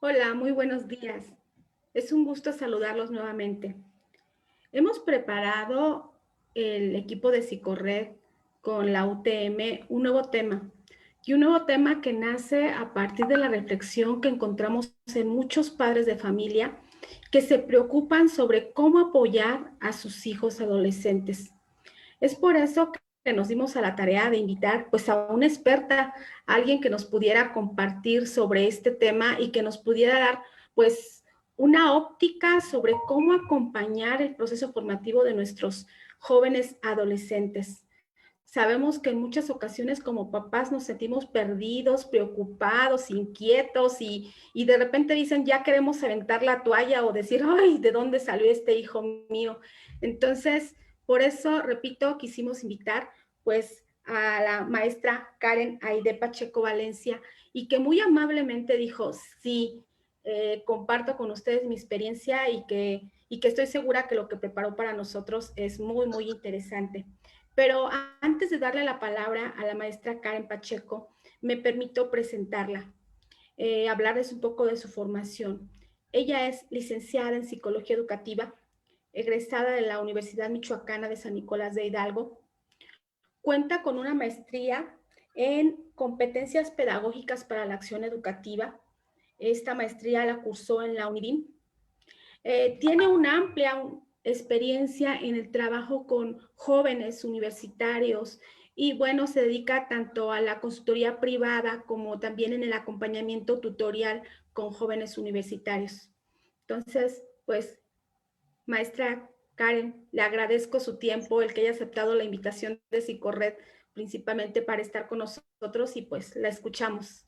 Hola, muy buenos días. Es un gusto saludarlos nuevamente. Hemos preparado el equipo de Psicorred con la UTM un nuevo tema y un nuevo tema que nace a partir de la reflexión que encontramos en muchos padres de familia que se preocupan sobre cómo apoyar a sus hijos adolescentes. Es por eso que nos dimos a la tarea de invitar pues a una experta, a alguien que nos pudiera compartir sobre este tema y que nos pudiera dar pues una óptica sobre cómo acompañar el proceso formativo de nuestros jóvenes adolescentes. Sabemos que en muchas ocasiones como papás nos sentimos perdidos, preocupados, inquietos y de repente dicen ya queremos aventar la toalla o decir, ay, ¿de dónde salió este hijo mío? Entonces, por eso, repito, quisimos invitar pues a la maestra Karen Aide Pacheco Valencia y que muy amablemente dijo, sí, comparto con ustedes mi experiencia y que estoy segura que lo que preparó para nosotros es muy, muy interesante. Pero antes de darle la palabra a la maestra Karen Pacheco, me permito presentarla, hablarles un poco de su formación. Ella es licenciada en Psicología Educativa, egresada de la Universidad Michoacana de San Nicolás de Hidalgo. Cuenta con una maestría en competencias pedagógicas para la acción educativa. Esta maestría la cursó en la UNIVIM. Tiene una amplia experiencia en el trabajo con jóvenes universitarios y bueno, se dedica tanto a la consultoría privada como también en el acompañamiento tutorial con jóvenes universitarios. Entonces, pues, maestra Karen, le agradezco su tiempo, el que haya aceptado la invitación de Psicorred, principalmente para estar con nosotros y pues la escuchamos.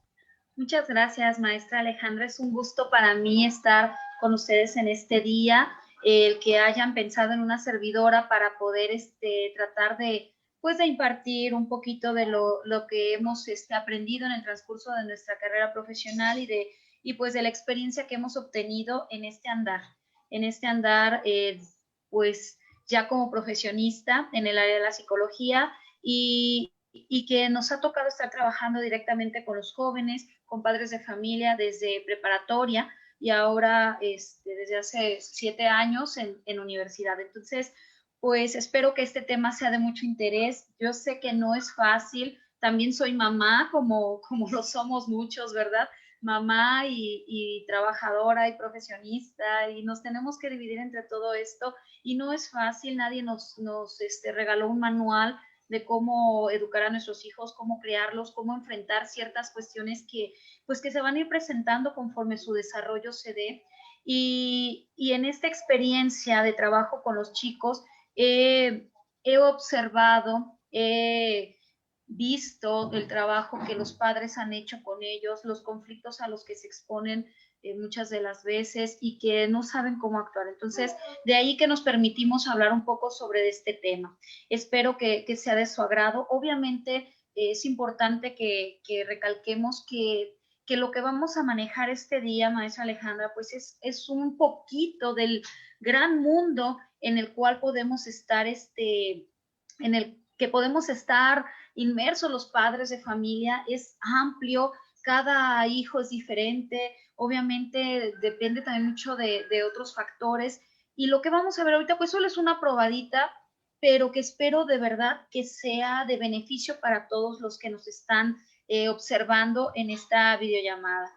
Muchas gracias, maestra Alejandra. Es un gusto para mí estar con ustedes en este día, el que hayan pensado en una servidora para poder tratar pues, de impartir un poquito de lo que hemos aprendido en el transcurso de nuestra carrera profesional y pues de la experiencia que hemos obtenido en este andar, pues ya como profesionista en el área de la psicología y que nos ha tocado estar trabajando directamente con los jóvenes, con padres de familia desde preparatoria y ahora desde hace 7 años en universidad. Entonces, pues espero que este tema sea de mucho interés. Yo sé que no es fácil, también soy mamá, como lo somos muchos, ¿verdad? Mamá y trabajadora y profesionista y nos tenemos que dividir entre todo esto y no es fácil, nadie nos regaló un manual de cómo educar a nuestros hijos, cómo criarlos, cómo enfrentar ciertas cuestiones pues, que se van a ir presentando conforme su desarrollo se dé. Y en esta experiencia de trabajo con los chicos, he observado, he visto el trabajo que los padres han hecho con ellos, los conflictos a los que se exponen muchas de las veces y que no saben cómo actuar. Entonces, de ahí que nos permitimos hablar un poco sobre este tema. Espero que sea de su agrado. Obviamente es importante que recalquemos que lo que vamos a manejar este día, maestra Alejandra, pues es un poquito del gran mundo en el cual podemos estar, en el que podemos estar inmersos los padres de familia, es amplio, cada hijo es diferente, obviamente depende también mucho de otros factores, y lo que vamos a ver ahorita, pues solo es una probadita, pero que espero de verdad que sea de beneficio para todos los que nos están observando en esta videollamada,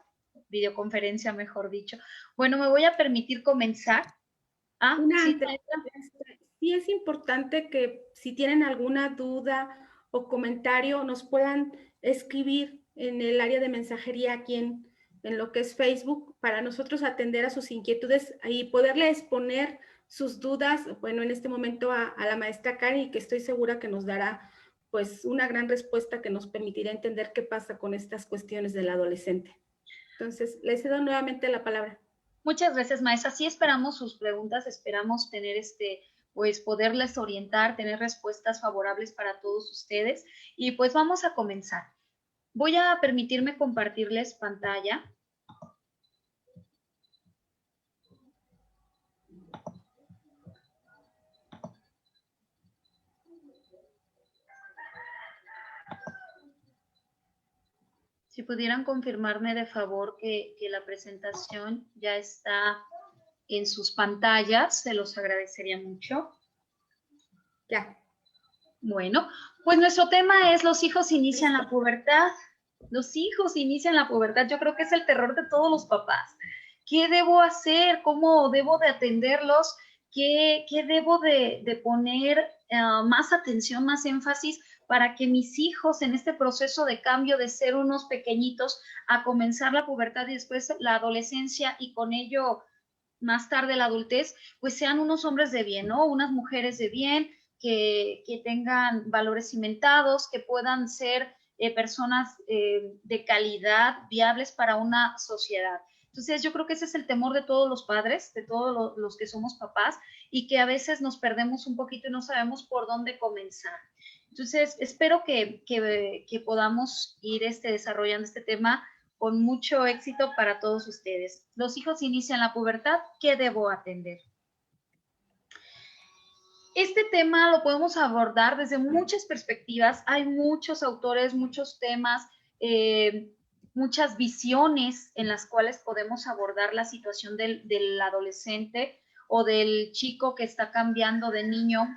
videoconferencia, mejor dicho. Bueno, me voy a permitir comenzar. Ah, Una sí, antes, sí es importante que si tienen alguna duda o comentario nos puedan escribir en el área de mensajería aquí en lo que es Facebook para nosotros atender a sus inquietudes y poderle exponer sus dudas, bueno, en este momento a la maestra Karen y que estoy segura que nos dará pues una gran respuesta que nos permitirá entender qué pasa con estas cuestiones del adolescente. Entonces, le cedo nuevamente la palabra. muchas gracias, maestra. Sí esperamos sus preguntas, esperamos tener pues poderles orientar, tener respuestas favorables para todos ustedes. Y pues vamos a comenzar. Voy a permitirme compartirles pantalla. Si pudieran confirmarme de favor que la presentación ya está en sus pantallas, se los agradecería mucho. Ya. Bueno, pues nuestro tema es los hijos inician la pubertad. Los hijos inician la pubertad. Yo creo que es el terror de todos los papás. ¿Qué debo hacer? ¿Cómo debo de atenderlos? ¿Qué debo de poner más atención, más énfasis para que mis hijos en este proceso de cambio de ser unos pequeñitos a comenzar la pubertad y después la adolescencia y con ello más tarde la adultez, pues sean unos hombres de bien, ¿no? Unas mujeres de bien, que tengan valores cimentados, que puedan ser personas de calidad, viables para una sociedad. Entonces, yo creo que ese es el temor de todos los padres, de todos los que somos papás, y que a veces nos perdemos un poquito y no sabemos por dónde comenzar. Entonces, espero que podamos ir desarrollando este tema con mucho éxito para todos ustedes. Los hijos inician la pubertad, ¿qué debo atender? Este tema lo podemos abordar desde muchas perspectivas. Hay muchos autores, muchos temas, muchas visiones en las cuales podemos abordar la situación del adolescente o del chico que está cambiando de niño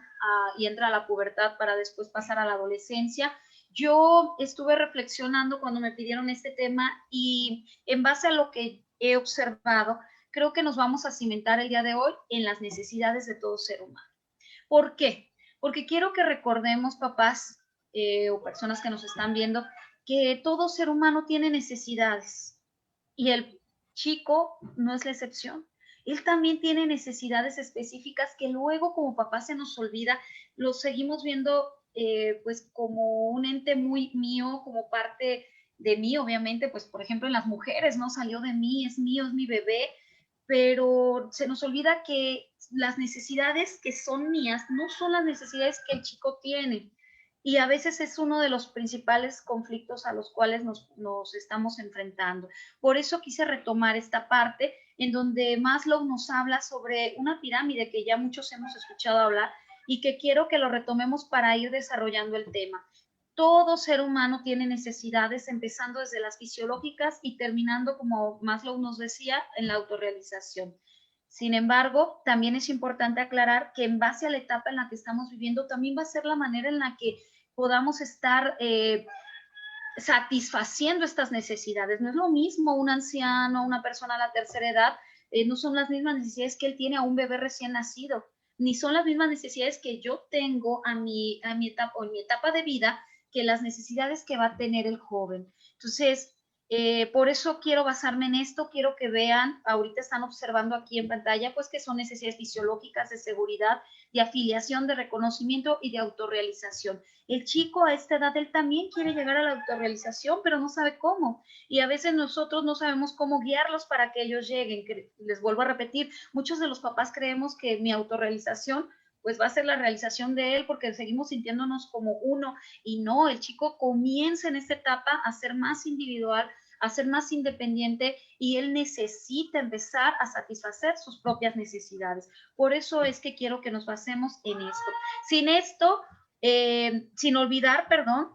y entra a la pubertad para después pasar a la adolescencia. Yo estuve reflexionando cuando me pidieron este tema y en base a lo que he observado, creo que nos vamos a cimentar el día de hoy en las necesidades de todo ser humano. ¿Por qué? Porque quiero que recordemos, papás o personas que nos están viendo, que todo ser humano tiene necesidades y el chico no es la excepción. Él también tiene necesidades específicas que luego como papá se nos olvida, lo seguimos viendo pues como un ente muy mío, como parte de mí, obviamente, pues por ejemplo en las mujeres, no salió de mí, es mío, es mi bebé, pero se nos olvida que las necesidades que son mías no son las necesidades que el chico tiene. Y a veces es uno de los principales conflictos a los cuales nos estamos enfrentando. Por eso quise retomar esta parte en donde Maslow nos habla sobre una pirámide que ya muchos hemos escuchado hablar y que quiero que lo retomemos para ir desarrollando el tema. Todo ser humano tiene necesidades, empezando desde las fisiológicas y terminando, como Maslow nos decía, en la autorrealización. Sin embargo, también es importante aclarar que en base a la etapa en la que estamos viviendo, también va a ser la manera en la que podamos estar satisfaciendo estas necesidades. No es lo mismo un anciano, una persona a la tercera edad, no son las mismas necesidades que él tiene a un bebé recién nacido, ni son las mismas necesidades que yo tengo a mi etapa o en mi etapa de vida que las necesidades que va a tener el joven. Entonces, por eso quiero basarme en esto, quiero que vean, ahorita están observando aquí en pantalla, pues que son necesidades fisiológicas de seguridad, de afiliación, de reconocimiento y de autorrealización. El chico a esta edad, él también quiere llegar a la autorrealización, pero no sabe cómo. Y a veces nosotros no sabemos cómo guiarlos para que ellos lleguen. Les vuelvo a repetir, muchos de los papás creemos que mi autorrealización pues va a ser la realización de él porque seguimos sintiéndonos como uno y no, el chico comienza en esta etapa a ser más individual, a ser más independiente y él necesita empezar a satisfacer sus propias necesidades. Por eso es que quiero que nos basemos en esto. Sin esto, sin olvidar, perdón,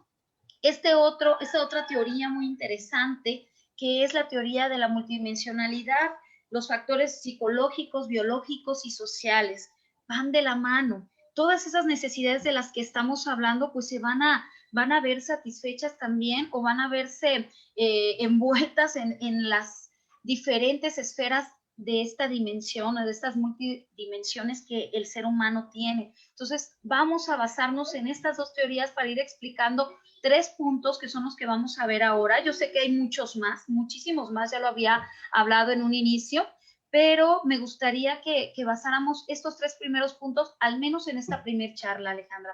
esta otra teoría muy interesante que es la teoría de la multidimensionalidad, los factores psicológicos, biológicos y sociales van de la mano. Todas esas necesidades de las que estamos hablando, pues se van a ver satisfechas también o van a verse envueltas en las diferentes esferas de esta dimensión o de estas multidimensiones que el ser humano tiene. Entonces, vamos a basarnos en estas dos teorías para ir explicando 3 puntos que son los que vamos a ver ahora. Yo sé que hay muchos más, muchísimos más, ya lo había hablado en un inicio, pero me gustaría que basáramos estos 3 primeros puntos, al menos en esta primer charla, Alejandra.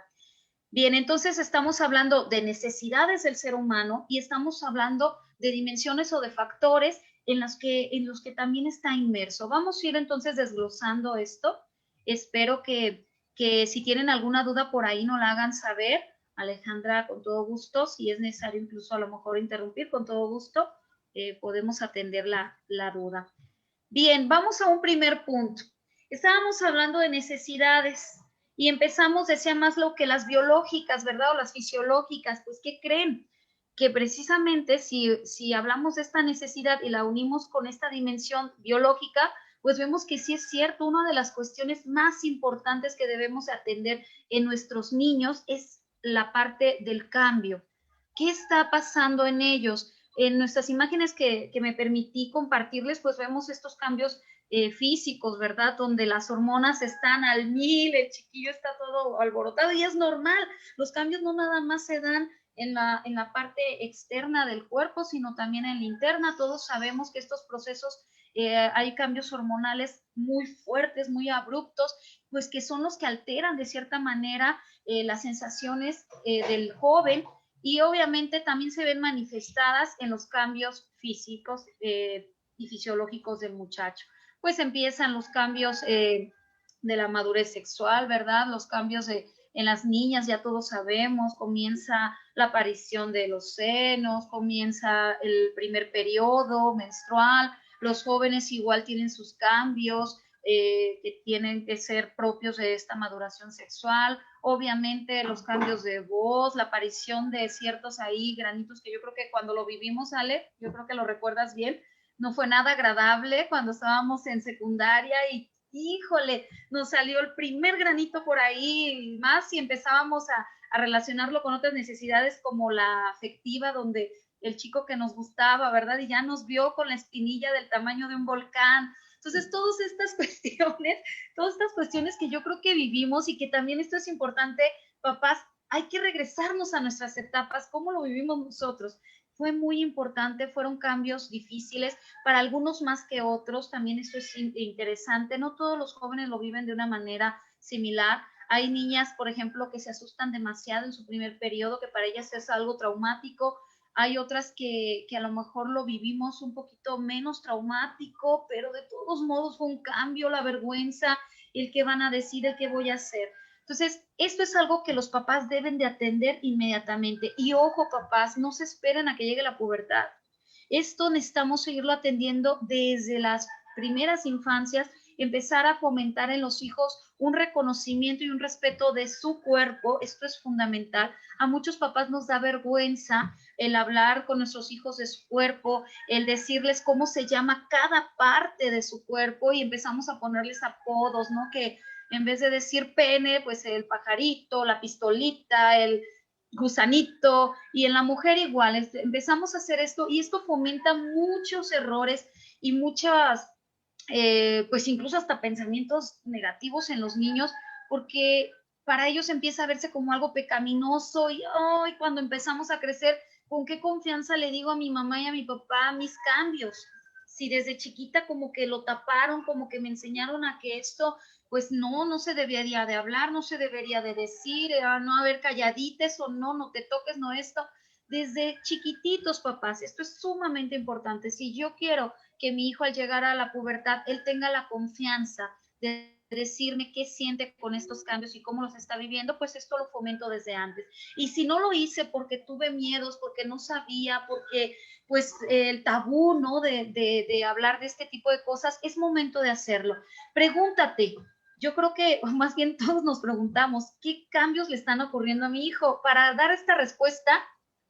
Bien, entonces estamos hablando de necesidades del ser humano y estamos hablando de dimensiones o de factores en los que también está inmerso. Vamos a ir entonces desglosando esto. Espero que si tienen alguna duda por ahí no la hagan saber. Alejandra, con todo gusto, si es necesario incluso a lo mejor interrumpir, con todo gusto, podemos atender la duda. Bien, vamos a un primer punto. Estábamos hablando de necesidades y empezamos, decía Maslow, que las biológicas, ¿verdad? O las fisiológicas, pues, ¿qué creen? que precisamente si hablamos de esta necesidad y la unimos con esta dimensión biológica, pues vemos que sí es cierto, una de las cuestiones más importantes que debemos atender en nuestros niños es la parte del cambio. ¿Qué está pasando en ellos? En nuestras imágenes que me permití compartirles, pues vemos estos cambios físicos, ¿verdad? Donde las hormonas están al mil, el chiquillo está todo alborotado y es normal. Los cambios no nada más se dan en la parte externa del cuerpo, sino también en la interna. Todos sabemos que estos procesos, hay cambios hormonales muy fuertes, muy abruptos, pues que son los que alteran de cierta manera las sensaciones del joven, y obviamente también se ven manifestadas en los cambios físicos y fisiológicos del muchacho. Pues empiezan los cambios de la madurez sexual, ¿verdad? Los cambios en las niñas, ya todos sabemos, comienza la aparición de los senos, comienza el primer periodo menstrual, los jóvenes igual tienen sus cambios que tienen que ser propios de esta maduración sexual, obviamente los cambios de voz, la aparición de ciertos ahí granitos que yo creo que cuando lo vivimos, Ale, yo creo que lo recuerdas bien, no fue nada agradable cuando estábamos en secundaria y híjole, nos salió el primer granito por ahí, más si empezábamos a relacionarlo con otras necesidades como la afectiva, donde el chico que nos gustaba, ¿verdad? Y ya nos vio con la espinilla del tamaño de un volcán. Entonces, todas estas cuestiones que yo creo que vivimos y que también esto es importante, papás, hay que regresarnos a nuestras etapas, cómo lo vivimos nosotros. Fue muy importante, fueron cambios difíciles, para algunos más que otros, también esto es interesante, no todos los jóvenes lo viven de una manera similar. Hay niñas, por ejemplo, que se asustan demasiado en su primer periodo, que para ellas es algo traumático. Hay otras que a lo mejor lo vivimos un poquito menos traumático, pero de todos modos fue un cambio, la vergüenza, el que van a decir, el que voy a hacer. Entonces, esto es algo que los papás deben de atender inmediatamente. Y ojo, papás, no se esperen a que llegue la pubertad. Esto necesitamos seguirlo atendiendo desde las primeras infancias, empezar a fomentar en los hijos un reconocimiento y un respeto de su cuerpo. Esto es fundamental. A muchos papás nos da vergüenza el hablar con nuestros hijos de su cuerpo, el decirles cómo se llama cada parte de su cuerpo y empezamos a ponerles apodos, ¿no? Que en vez de decir pene, pues el pajarito, la pistolita, el gusanito, y en la mujer igual, empezamos a hacer esto y esto fomenta muchos errores y muchas, pues incluso hasta pensamientos negativos en los niños, porque para ellos empieza a verse como algo pecaminoso y oh, cuando empezamos a crecer, ¿con qué confianza le digo a mi mamá y a mi papá mis cambios? Si desde chiquita como que lo taparon, como que me enseñaron a que esto pues no se debería de hablar, no se debería de decir, no haber calladites o no te toques, no esto. Desde chiquititos, papás, esto es sumamente importante. Si yo quiero que mi hijo al llegar a la pubertad, él tenga la confianza de decirme qué siente con estos cambios y cómo los está viviendo, pues esto lo fomento desde antes. Y si no lo hice porque tuve miedos, porque no sabía, porque pues el tabú, ¿no? De hablar de este tipo de cosas, es momento de hacerlo. Pregúntate, yo creo que más bien todos nos preguntamos, ¿qué cambios le están ocurriendo a mi hijo? Para dar esta respuesta,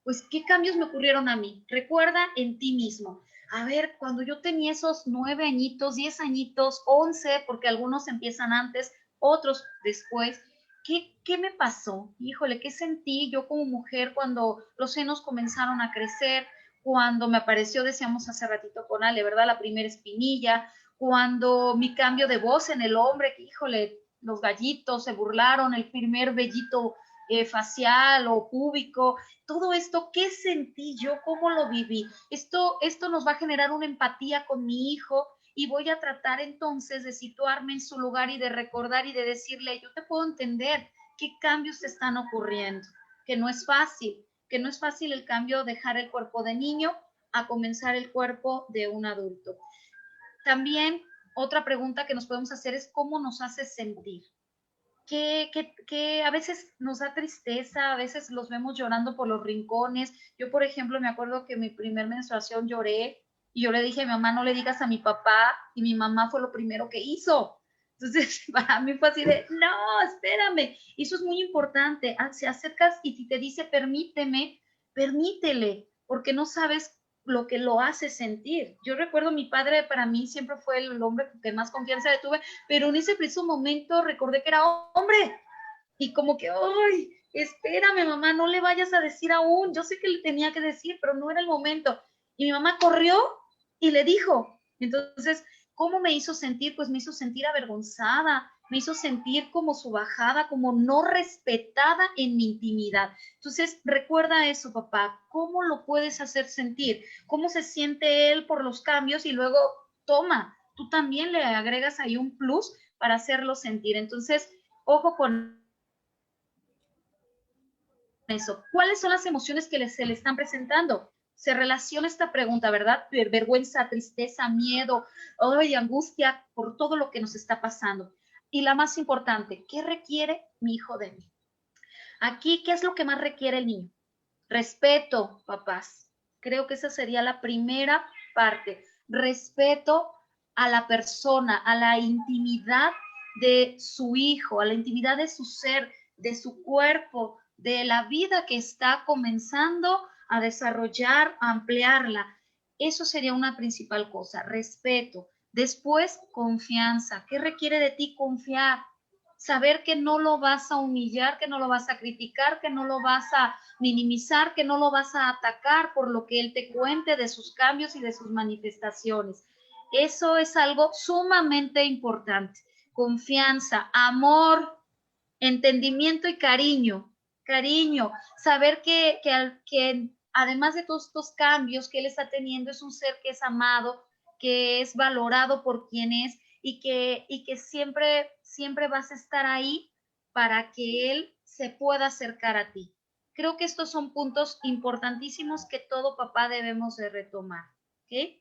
pues, ¿qué cambios me ocurrieron a mí? Recuerda en ti mismo. A ver, cuando yo tenía esos 9 añitos, 10 añitos, 11, porque algunos empiezan antes, otros después, ¿qué me pasó? Híjole, ¿qué sentí yo como mujer cuando los senos comenzaron a crecer? Cuando me apareció, decíamos hace ratito con Ale, ¿verdad? La primera espinilla, cuando mi cambio de voz en el hombre, que híjole, los gallitos se burlaron, el primer vellito facial o púbico, todo esto, ¿qué sentí yo? ¿Cómo lo viví? Esto nos va a generar una empatía con mi hijo y voy a tratar entonces de situarme en su lugar y de recordar y de decirle, yo te puedo entender qué cambios te están ocurriendo, que no es fácil, que no es fácil el cambio, dejar el cuerpo de niño a comenzar el cuerpo de un adulto. También otra pregunta que nos podemos hacer es cómo nos hace sentir. Que a veces nos da tristeza, a veces los vemos llorando por los rincones. Yo, por ejemplo, me acuerdo que mi primer menstruación lloré y yo le dije a mi mamá, no le digas a mi papá, y mi mamá fue lo primero que hizo. Entonces, para mí fue así de, no, espérame. Y eso es muy importante. Si acercas y si te dice, permíteme, permítele, porque no sabes lo que lo hace sentir. Yo recuerdo mi padre, para mí siempre fue el hombre que más confianza le tuve, pero en ese preciso momento recordé que era hombre y como que, ¡ay! Espérame, mamá, no le vayas a decir aún. Yo sé que le tenía que decir, pero no era el momento. Y mi mamá corrió y le dijo. Entonces, ¿cómo me hizo sentir? Pues me hizo sentir avergonzada, me hizo sentir como su bajada, como no respetada en mi intimidad. Entonces, recuerda eso, papá. ¿Cómo lo puedes hacer sentir? ¿Cómo se siente él por los cambios? Y luego, toma, tú también le agregas ahí un plus para hacerlo sentir. Entonces, ojo con eso. ¿Cuáles son las emociones que se le están presentando? Se relaciona esta pregunta, ¿verdad? Vergüenza, tristeza, miedo, ay, angustia por todo lo que nos está pasando. Y la más importante, ¿qué requiere mi hijo de mí? Aquí, ¿qué es lo que más requiere el niño? Respeto, papás. Creo que esa sería la primera parte. Respeto a la persona, a la intimidad de su hijo, a la intimidad de su ser, de su cuerpo, de la vida que está comenzando a desarrollar, a ampliarla. Eso sería una principal cosa, respeto. Después, confianza. ¿Qué requiere de ti confiar? Saber que no lo vas a humillar, que no lo vas a criticar, que no lo vas a minimizar, que no lo vas a atacar por lo que él te cuente de sus cambios y de sus manifestaciones. Eso es algo sumamente importante. Confianza, amor, entendimiento y cariño. Cariño, saber que además de todos estos cambios que él está teniendo, es un ser que es amado, que es valorado por quien es y que siempre vas a estar ahí para que él se pueda acercar a ti. Creo que estos son puntos importantísimos que todo papá debemos de retomar. ¿Ok?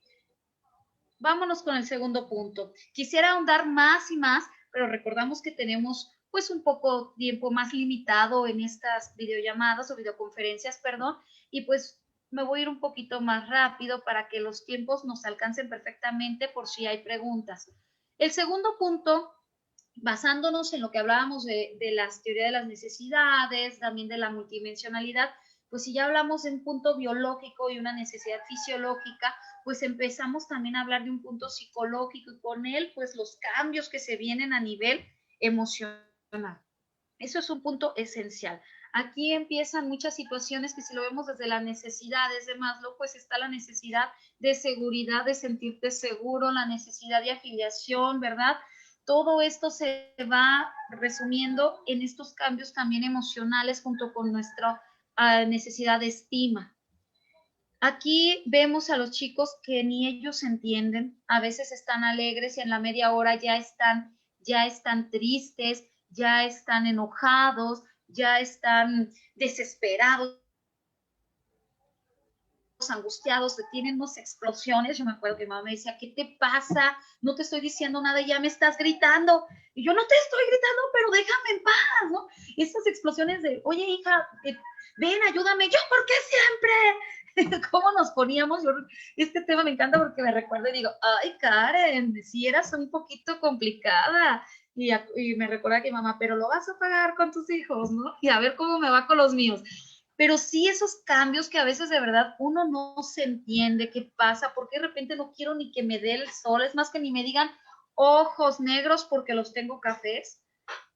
Vámonos con el segundo punto. Quisiera ahondar más y más, pero recordamos que tenemos pues un poco tiempo más limitado en estas videollamadas o videoconferencias, perdón, y pues me voy a ir un poquito más rápido para que los tiempos nos alcancen perfectamente por si hay preguntas. El segundo punto, basándonos en lo que hablábamos de las teorías de las necesidades, también de la multidimensionalidad, pues si ya hablamos de un punto biológico y una necesidad fisiológica, pues empezamos también a hablar de un punto psicológico y con él, pues los cambios que se vienen a nivel emocional. Eso es un punto esencial. Aquí empiezan muchas situaciones que si lo vemos desde las necesidades de Maslow, pues está la necesidad de seguridad, de sentirte seguro, la necesidad de afiliación, ¿verdad? Todo esto se va resumiendo en estos cambios también emocionales junto con nuestra necesidad de estima. Aquí vemos a los chicos que ni ellos entienden, a veces están alegres y en la media hora ya están tristes, ya están enojados, ya están desesperados, angustiados, tienen unas explosiones. Yo me acuerdo que mi mamá me decía, ¿qué te pasa? No te estoy diciendo nada y ya me estás gritando. Y yo no te estoy gritando, pero déjame en paz, ¿no? Estas explosiones de, oye, hija, ven, ayúdame. Yo, ¿por qué siempre? ¿Cómo nos poníamos? Yo, este tema me encanta porque me recuerda y digo, ay, Karen, si eras un poquito complicada. Y me recuerda que mamá, pero lo vas a pagar con tus hijos, ¿no? Y a ver cómo me va con los míos. Pero sí esos cambios que a veces de verdad uno no se entiende qué pasa, porque de repente no quiero ni que me dé el sol, es más que ni me digan ojos negros porque los tengo cafés.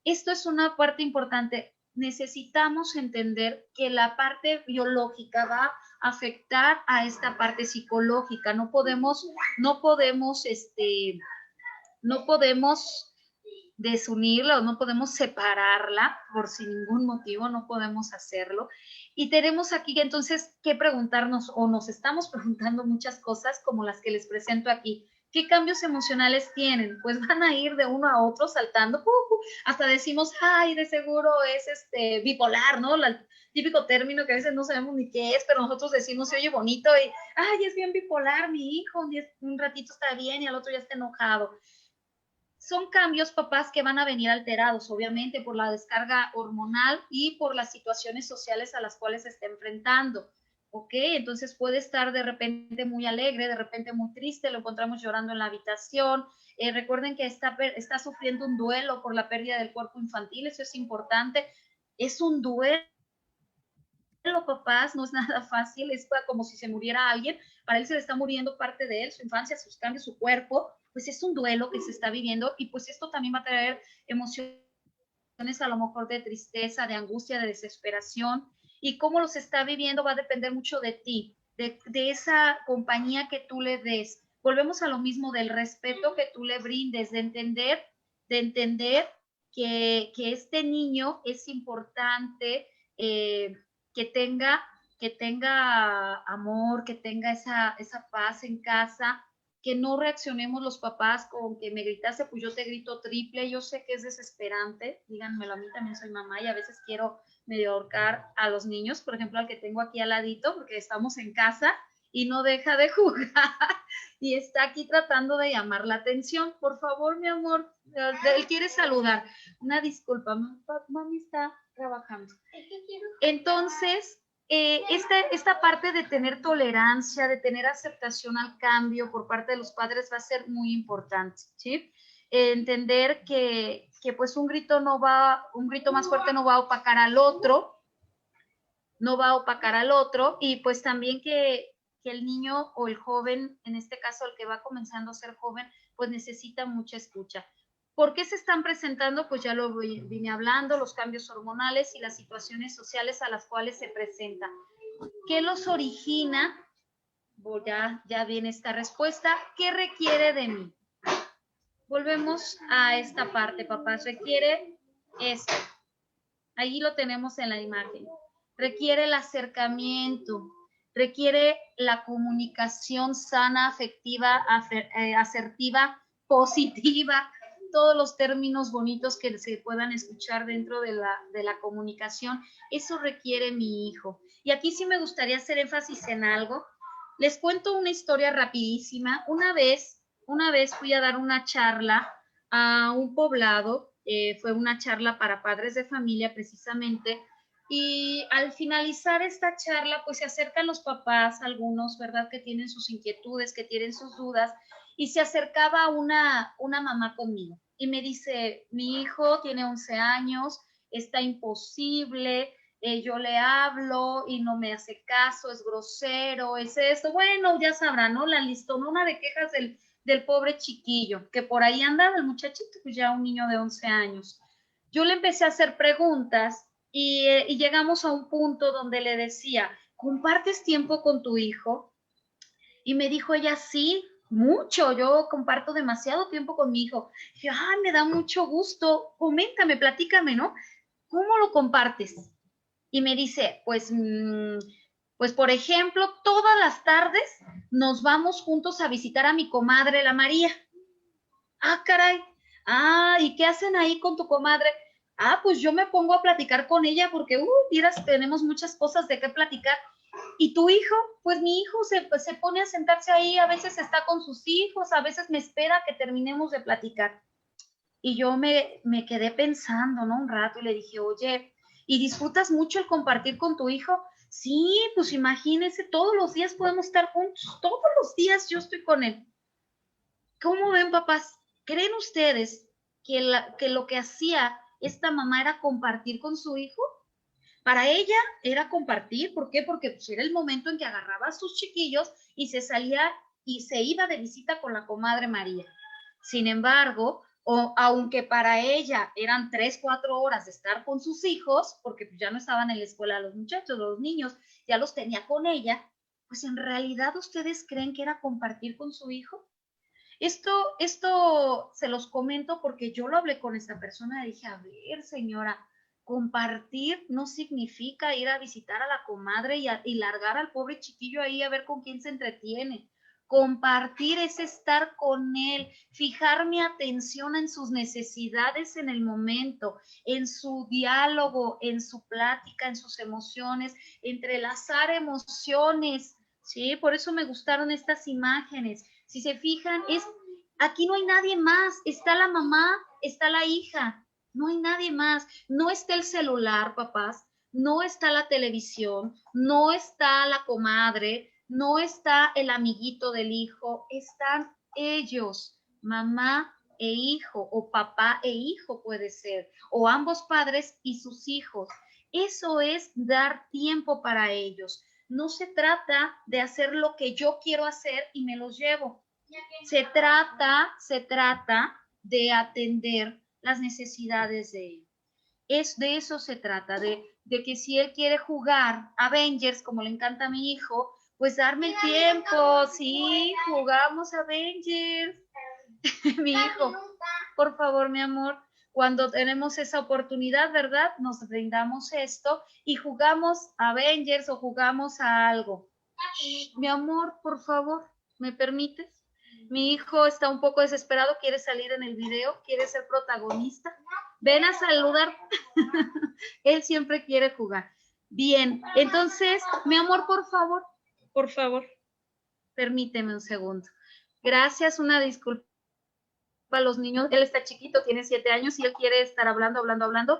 Esto es una parte importante. Necesitamos entender que la parte biológica va a afectar a esta parte psicológica. No podemos desunirla o no podemos separarla por sin ningún motivo, no podemos hacerlo. Y tenemos aquí entonces que preguntarnos o nos estamos preguntando muchas cosas como las que les presento aquí. ¿Qué cambios emocionales tienen? Pues van a ir de uno a otro saltando, hasta decimos, ay, de seguro es bipolar, ¿no? El típico término que a veces no sabemos ni qué es, pero nosotros decimos, se oye bonito y, ay, es bien bipolar mi hijo, un ratito está bien y al otro ya está enojado. Son cambios, papás, que van a venir alterados, obviamente, por la descarga hormonal y por las situaciones sociales a las cuales se está enfrentando. ¿Ok? Entonces puede estar de repente muy alegre, de repente muy triste, lo encontramos llorando en la habitación. Recuerden que está sufriendo un duelo por la pérdida del cuerpo infantil, eso es importante. Es un duelo papás, no es nada fácil, es como si se muriera alguien, para él se le está muriendo parte de él, su infancia, sus cambios, su cuerpo, pues es un duelo que se está viviendo y pues esto también va a traer emociones a lo mejor de tristeza, de angustia, de desesperación, y cómo los está viviendo va a depender mucho de ti, de esa compañía que tú le des. Volvemos a lo mismo del respeto que tú le brindes, de entender que este niño es importante, que tenga, que tenga amor, que tenga esa paz en casa, que no reaccionemos los papás con que me gritaste, pues yo te grito triple. Yo sé que es desesperante, díganmelo, a mí también soy mamá y a veces quiero medio ahorcar a los niños, por ejemplo, al que tengo aquí al ladito, porque estamos en casa y no deja de jugar y está aquí tratando de llamar la atención. Por favor, mi amor, él quiere saludar. Una disculpa, mami está trabajando. Entonces, esta parte de tener tolerancia, de tener aceptación al cambio por parte de los padres va a ser muy importante, ¿sí? Entender que pues un grito más fuerte no va a opacar al otro, no va a opacar al otro, y pues también que el niño o el joven, en este caso el que va comenzando a ser joven, pues necesita mucha escucha. ¿Por qué se están presentando? Pues ya lo vine hablando, los cambios hormonales y las situaciones sociales a las cuales se presenta. ¿Qué los origina? Ya viene esta respuesta. ¿Qué requiere de mí? Volvemos a esta parte, papás. Requiere esto. Ahí lo tenemos en la imagen. Requiere el acercamiento, requiere la comunicación sana, afectiva, asertiva, positiva, todos los términos bonitos que se puedan escuchar dentro de la comunicación. Eso requiere mi hijo. Y aquí sí me gustaría hacer énfasis en algo. Les cuento una historia rapidísima. Una vez fui a dar una charla a un poblado, fue una charla para padres de familia precisamente, y al finalizar esta charla, pues se acercan los papás, algunos, ¿verdad?, que tienen sus inquietudes, que tienen sus dudas, y se acercaba una mamá conmigo y me dice, mi hijo tiene 11 años, está imposible, yo le hablo y no me hace caso, es grosero, es esto. Bueno, ya sabrán, ¿no? La listonona de quejas del pobre chiquillo, que por ahí anda el muchachito, pues ya un niño de 11 años. Yo le empecé a hacer preguntas y llegamos a un punto donde le decía, ¿compartes tiempo con tu hijo? Y me dijo ella, sí, mucho, yo comparto demasiado tiempo con mi hijo. Y dije, ay, me da mucho gusto, coméntame, platícame, ¿no? ¿Cómo lo compartes? Y me dice, pues por ejemplo, todas las tardes nos vamos juntos a visitar a mi comadre, la María. Ah, caray. Ah, ¿y qué hacen ahí con tu comadre? Ah, pues yo me pongo a platicar con ella porque, miras, tenemos muchas cosas de qué platicar. ¿Y tu hijo? Pues mi hijo se pone a sentarse ahí, a veces está con sus hijos, a veces me espera que terminemos de platicar. Y yo me quedé pensando, ¿no? Un rato y le dije, oye, ¿y disfrutas mucho el compartir con tu hijo? Sí, pues imagínense, todos los días podemos estar juntos, todos los días yo estoy con él. ¿Cómo ven, papás? ¿Creen ustedes que lo que hacía esta mamá era compartir con su hijo? Para ella era compartir. ¿Por qué? Porque pues, era el momento en que agarraba a sus chiquillos y se salía y se iba de visita con la comadre María. Sin embargo, aunque para ella eran 3, 4 horas de estar con sus hijos, porque pues ya no estaban en la escuela los muchachos, los niños, ya los tenía con ella, pues en realidad ustedes creen que era compartir con su hijo. Esto se los comento porque yo lo hablé con esta persona y dije, a ver, señora, compartir no significa ir a visitar a la comadre y largar al pobre chiquillo ahí a ver con quién se entretiene. Compartir es estar con él, fijar mi atención en sus necesidades en el momento, en su diálogo, en su plática, en sus emociones, entrelazar emociones, ¿sí? Por eso me gustaron estas imágenes. Si se fijan, aquí no hay nadie más, está la mamá, está la hija, no hay nadie más, no está el celular, papás, no está la televisión, no está la comadre, no está el amiguito del hijo, están ellos, mamá e hijo, o papá e hijo puede ser, o ambos padres y sus hijos. Eso es dar tiempo para ellos. No se trata de hacer lo que yo quiero hacer y me los llevo. Se trata de atender las necesidades de ellos. De eso se trata, de que si él quiere jugar Avengers, como le encanta a mi hijo, pues darme el tiempo, sí, jugamos Avengers. Mi hijo, por favor, mi amor, cuando tenemos esa oportunidad, ¿verdad? Nos brindamos esto y jugamos Avengers o jugamos a algo. Mi amor, por favor, ¿me permites? Mi hijo está un poco desesperado, quiere salir en el video, quiere ser protagonista. Ven a saludar. Él siempre quiere jugar. Bien, entonces, mi amor, por favor, permíteme un segundo. Gracias, una disculpa a los niños. Él está chiquito, tiene 7 años y él quiere estar hablando,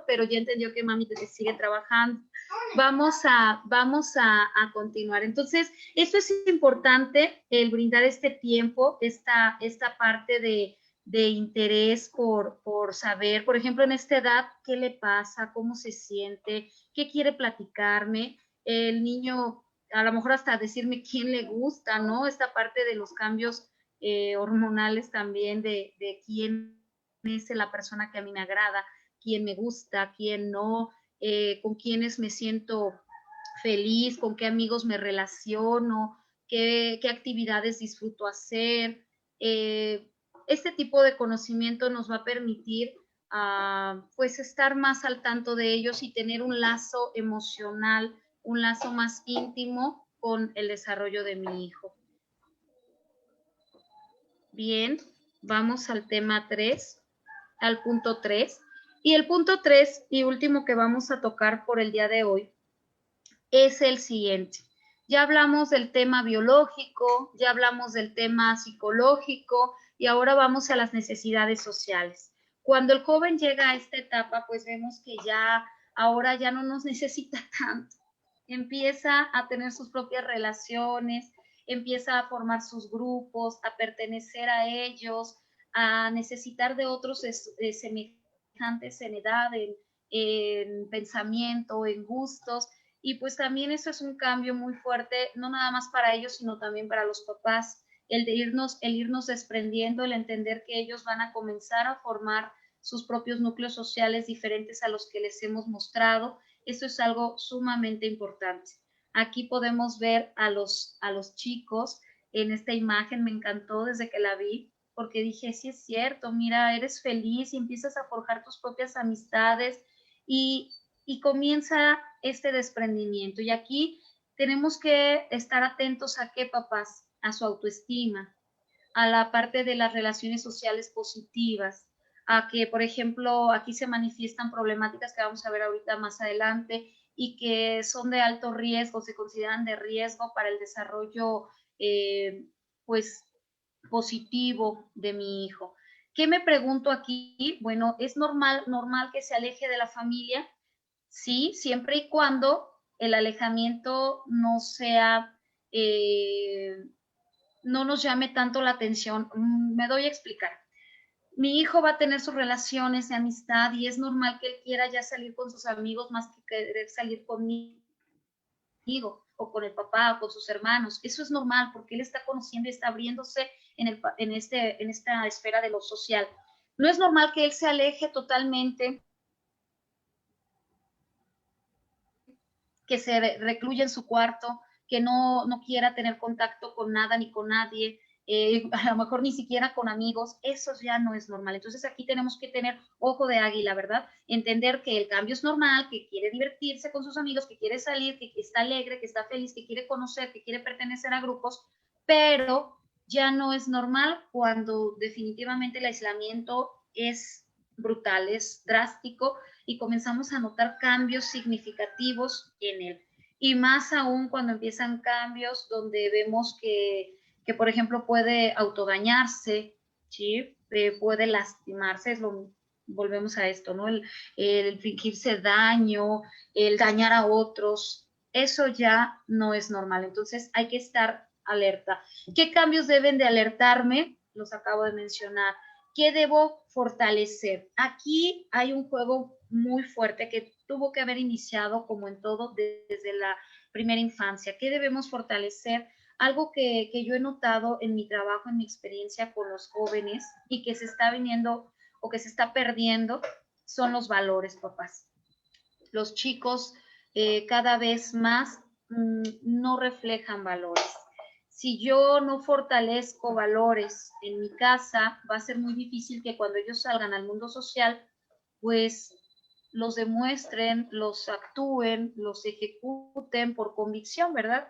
pero ya entendió que mami sigue trabajando. Vamos a continuar. Entonces, esto es importante, el brindar este tiempo, esta parte de interés por saber, por ejemplo, en esta edad, qué le pasa, cómo se siente, qué quiere platicarme. El niño, a lo mejor hasta decirme quién le gusta, ¿no? Esta parte de los cambios hormonales también, de quién es la persona que a mí me agrada, quién me gusta, quién no, con quiénes me siento feliz, con qué amigos me relaciono, qué actividades disfruto hacer. Este tipo de conocimiento nos va a permitir pues estar más al tanto de ellos y tener un lazo emocional, un lazo más íntimo con el desarrollo de mi hijo. Bien, vamos al tema 3, al punto 3. Y el punto 3 y último que vamos a tocar por el día de hoy es el siguiente. Ya hablamos del tema biológico, ya hablamos del tema psicológico y ahora vamos a las necesidades sociales. Cuando el joven llega a esta etapa, pues vemos que ahora ya no nos necesita tanto. Empieza a tener sus propias relaciones, empieza a formar sus grupos, a pertenecer a ellos, a necesitar de otros semejantes en edad, en pensamiento, en gustos. Y pues también eso es un cambio muy fuerte, no nada más para ellos, sino también para los papás, el irnos desprendiendo, el entender que ellos van a comenzar a formar sus propios núcleos sociales diferentes a los que les hemos mostrado. Eso es algo sumamente importante. Aquí podemos ver a los chicos en esta imagen, me encantó desde que la vi, porque dije, sí es cierto, mira, eres feliz y empiezas a forjar tus propias amistades y comienza este desprendimiento. Y aquí tenemos que estar atentos a qué, papás, a su autoestima, a la parte de las relaciones sociales positivas, a que, por ejemplo, aquí se manifiestan problemáticas que vamos a ver ahorita más adelante y que son de alto riesgo, se consideran de riesgo para el desarrollo, pues, positivo de mi hijo. ¿Qué me pregunto aquí? Bueno, ¿es normal que se aleje de la familia? Sí, siempre y cuando el alejamiento no sea, no nos llame tanto la atención. Me doy a explicar. Mi hijo va a tener sus relaciones de amistad y es normal que él quiera ya salir con sus amigos más que querer salir conmigo o con el papá o con sus hermanos. Eso es normal porque él está conociendo y está abriéndose en esta esfera de lo social. No es normal que él se aleje totalmente, que se recluya en su cuarto, que no quiera tener contacto con nada ni con nadie, a lo mejor ni siquiera con amigos. Eso ya no es normal. Entonces aquí tenemos que tener ojo de águila, ¿verdad? Entender que el cambio es normal, que quiere divertirse con sus amigos, que quiere salir, que está alegre, que está feliz, que quiere conocer, que quiere pertenecer a grupos, pero ya no es normal cuando definitivamente el aislamiento es brutal, es drástico y comenzamos a notar cambios significativos en él. Y más aún cuando empiezan cambios donde vemos que por ejemplo, puede autodañarse, ¿sí? Puede lastimarse, volvemos a esto, ¿no? El infligirse daño, el dañar a otros, eso ya no es normal. Entonces hay que estar alerta. ¿Qué cambios deben de alertarme? Los acabo de mencionar. ¿Qué debo fortalecer? Aquí hay un juego muy fuerte que tuvo que haber iniciado, como en todo, desde la primera infancia. ¿Qué debemos fortalecer? Algo que yo he notado en mi trabajo, en mi experiencia con los jóvenes y que se está viniendo o que se está perdiendo son los valores, papás. Los chicos cada vez más no reflejan valores. Si yo no fortalezco valores en mi casa, va a ser muy difícil que cuando ellos salgan al mundo social, pues los demuestren, los actúen, los ejecuten por convicción, ¿verdad?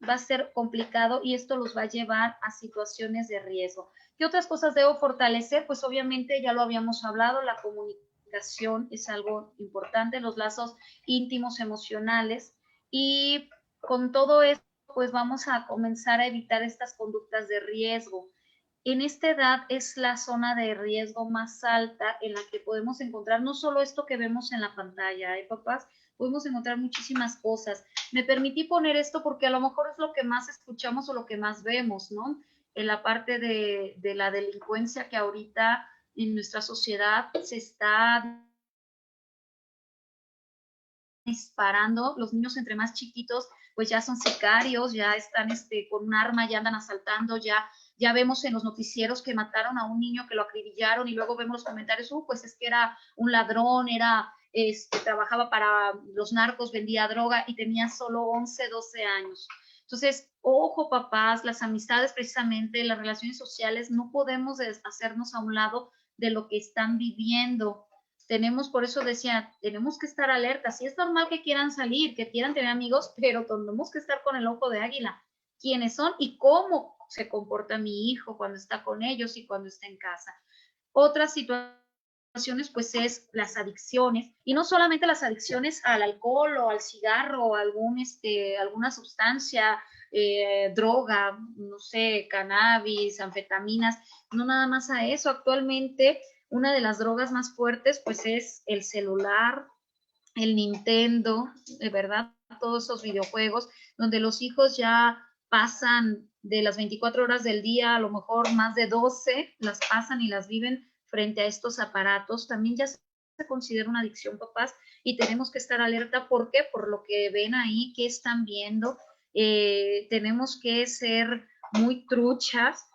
Va a ser complicado y esto los va a llevar a situaciones de riesgo. ¿Qué otras cosas debo fortalecer? Pues obviamente ya lo habíamos hablado, la comunicación es algo importante, los lazos íntimos emocionales y con todo esto pues vamos a comenzar a evitar estas conductas de riesgo. En esta edad es la zona de riesgo más alta en la que podemos encontrar no solo esto que vemos en la pantalla, papás, podemos encontrar muchísimas cosas. Me permití poner esto porque a lo mejor es lo que más escuchamos o lo que más vemos, ¿no? En la parte de la delincuencia que ahorita en nuestra sociedad se está disparando, los niños entre más chiquitos pues ya son sicarios, ya están con un arma, ya andan asaltando, ya vemos en los noticieros que mataron a un niño, que lo acribillaron y luego vemos los comentarios, pues es que era un ladrón, trabajaba para los narcos, vendía droga y tenía solo 11, 12 años. Entonces, ojo papás, las amistades precisamente, las relaciones sociales, no podemos hacernos a un lado de lo que están viviendo. Tenemos, por eso decía, tenemos que estar alertas. Sí es normal que quieran salir, que quieran tener amigos, pero tenemos que estar con el ojo de águila. ¿Quiénes son y cómo se comporta mi hijo cuando está con ellos y cuando está en casa? Otras situaciones, pues, es las adicciones. Y no solamente las adicciones al alcohol o al cigarro o alguna sustancia, droga, no sé, cannabis, anfetaminas, no nada más a eso. Actualmente una de las drogas más fuertes pues es el celular, el Nintendo, de verdad, todos esos videojuegos donde los hijos ya pasan de las 24 horas del día, a lo mejor más de 12, las pasan y las viven frente a estos aparatos. También ya se considera una adicción, papás, y tenemos que estar alerta. ¿Por qué? Por lo que ven ahí, qué están viendo. Tenemos que ser muy truchas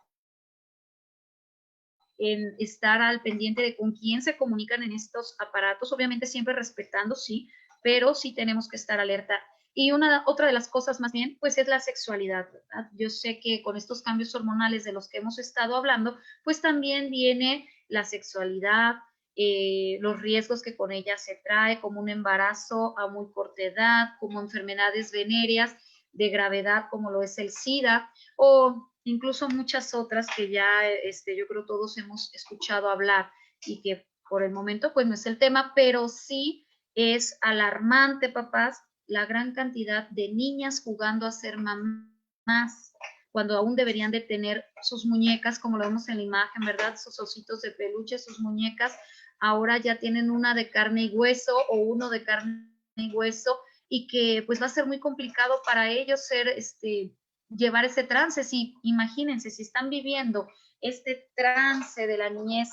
en estar al pendiente de con quién se comunican en estos aparatos, obviamente siempre respetando, sí, pero sí tenemos que estar alerta. Y otra de las cosas más bien, pues es la sexualidad, ¿verdad? Yo sé que con estos cambios hormonales de los que hemos estado hablando, pues también viene la sexualidad, los riesgos que con ella se trae, como un embarazo a muy corta edad, como enfermedades venéreas de gravedad como lo es el SIDA o incluso muchas otras que ya yo creo todos hemos escuchado hablar y que por el momento pues no es el tema, pero sí es alarmante, papás, la gran cantidad de niñas jugando a ser mamás cuando aún deberían de tener sus muñecas, como lo vemos en la imagen, ¿verdad? Sus ositos de peluche, sus muñecas, ahora ya tienen una de carne y hueso o uno de carne y hueso y que pues va a ser muy complicado para ellos llevar ese trance. Si imagínense, si están viviendo este trance de la niñez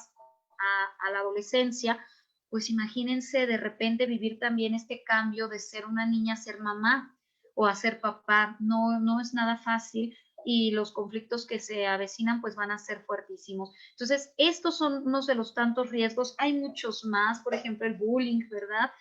a la adolescencia, pues imagínense de repente vivir también este cambio de ser una niña a ser mamá o a ser papá. No es nada fácil y los conflictos que se avecinan pues van a ser fuertísimos. Entonces, estos son unos de los tantos riesgos. Hay muchos más, por ejemplo, el bullying, ¿verdad?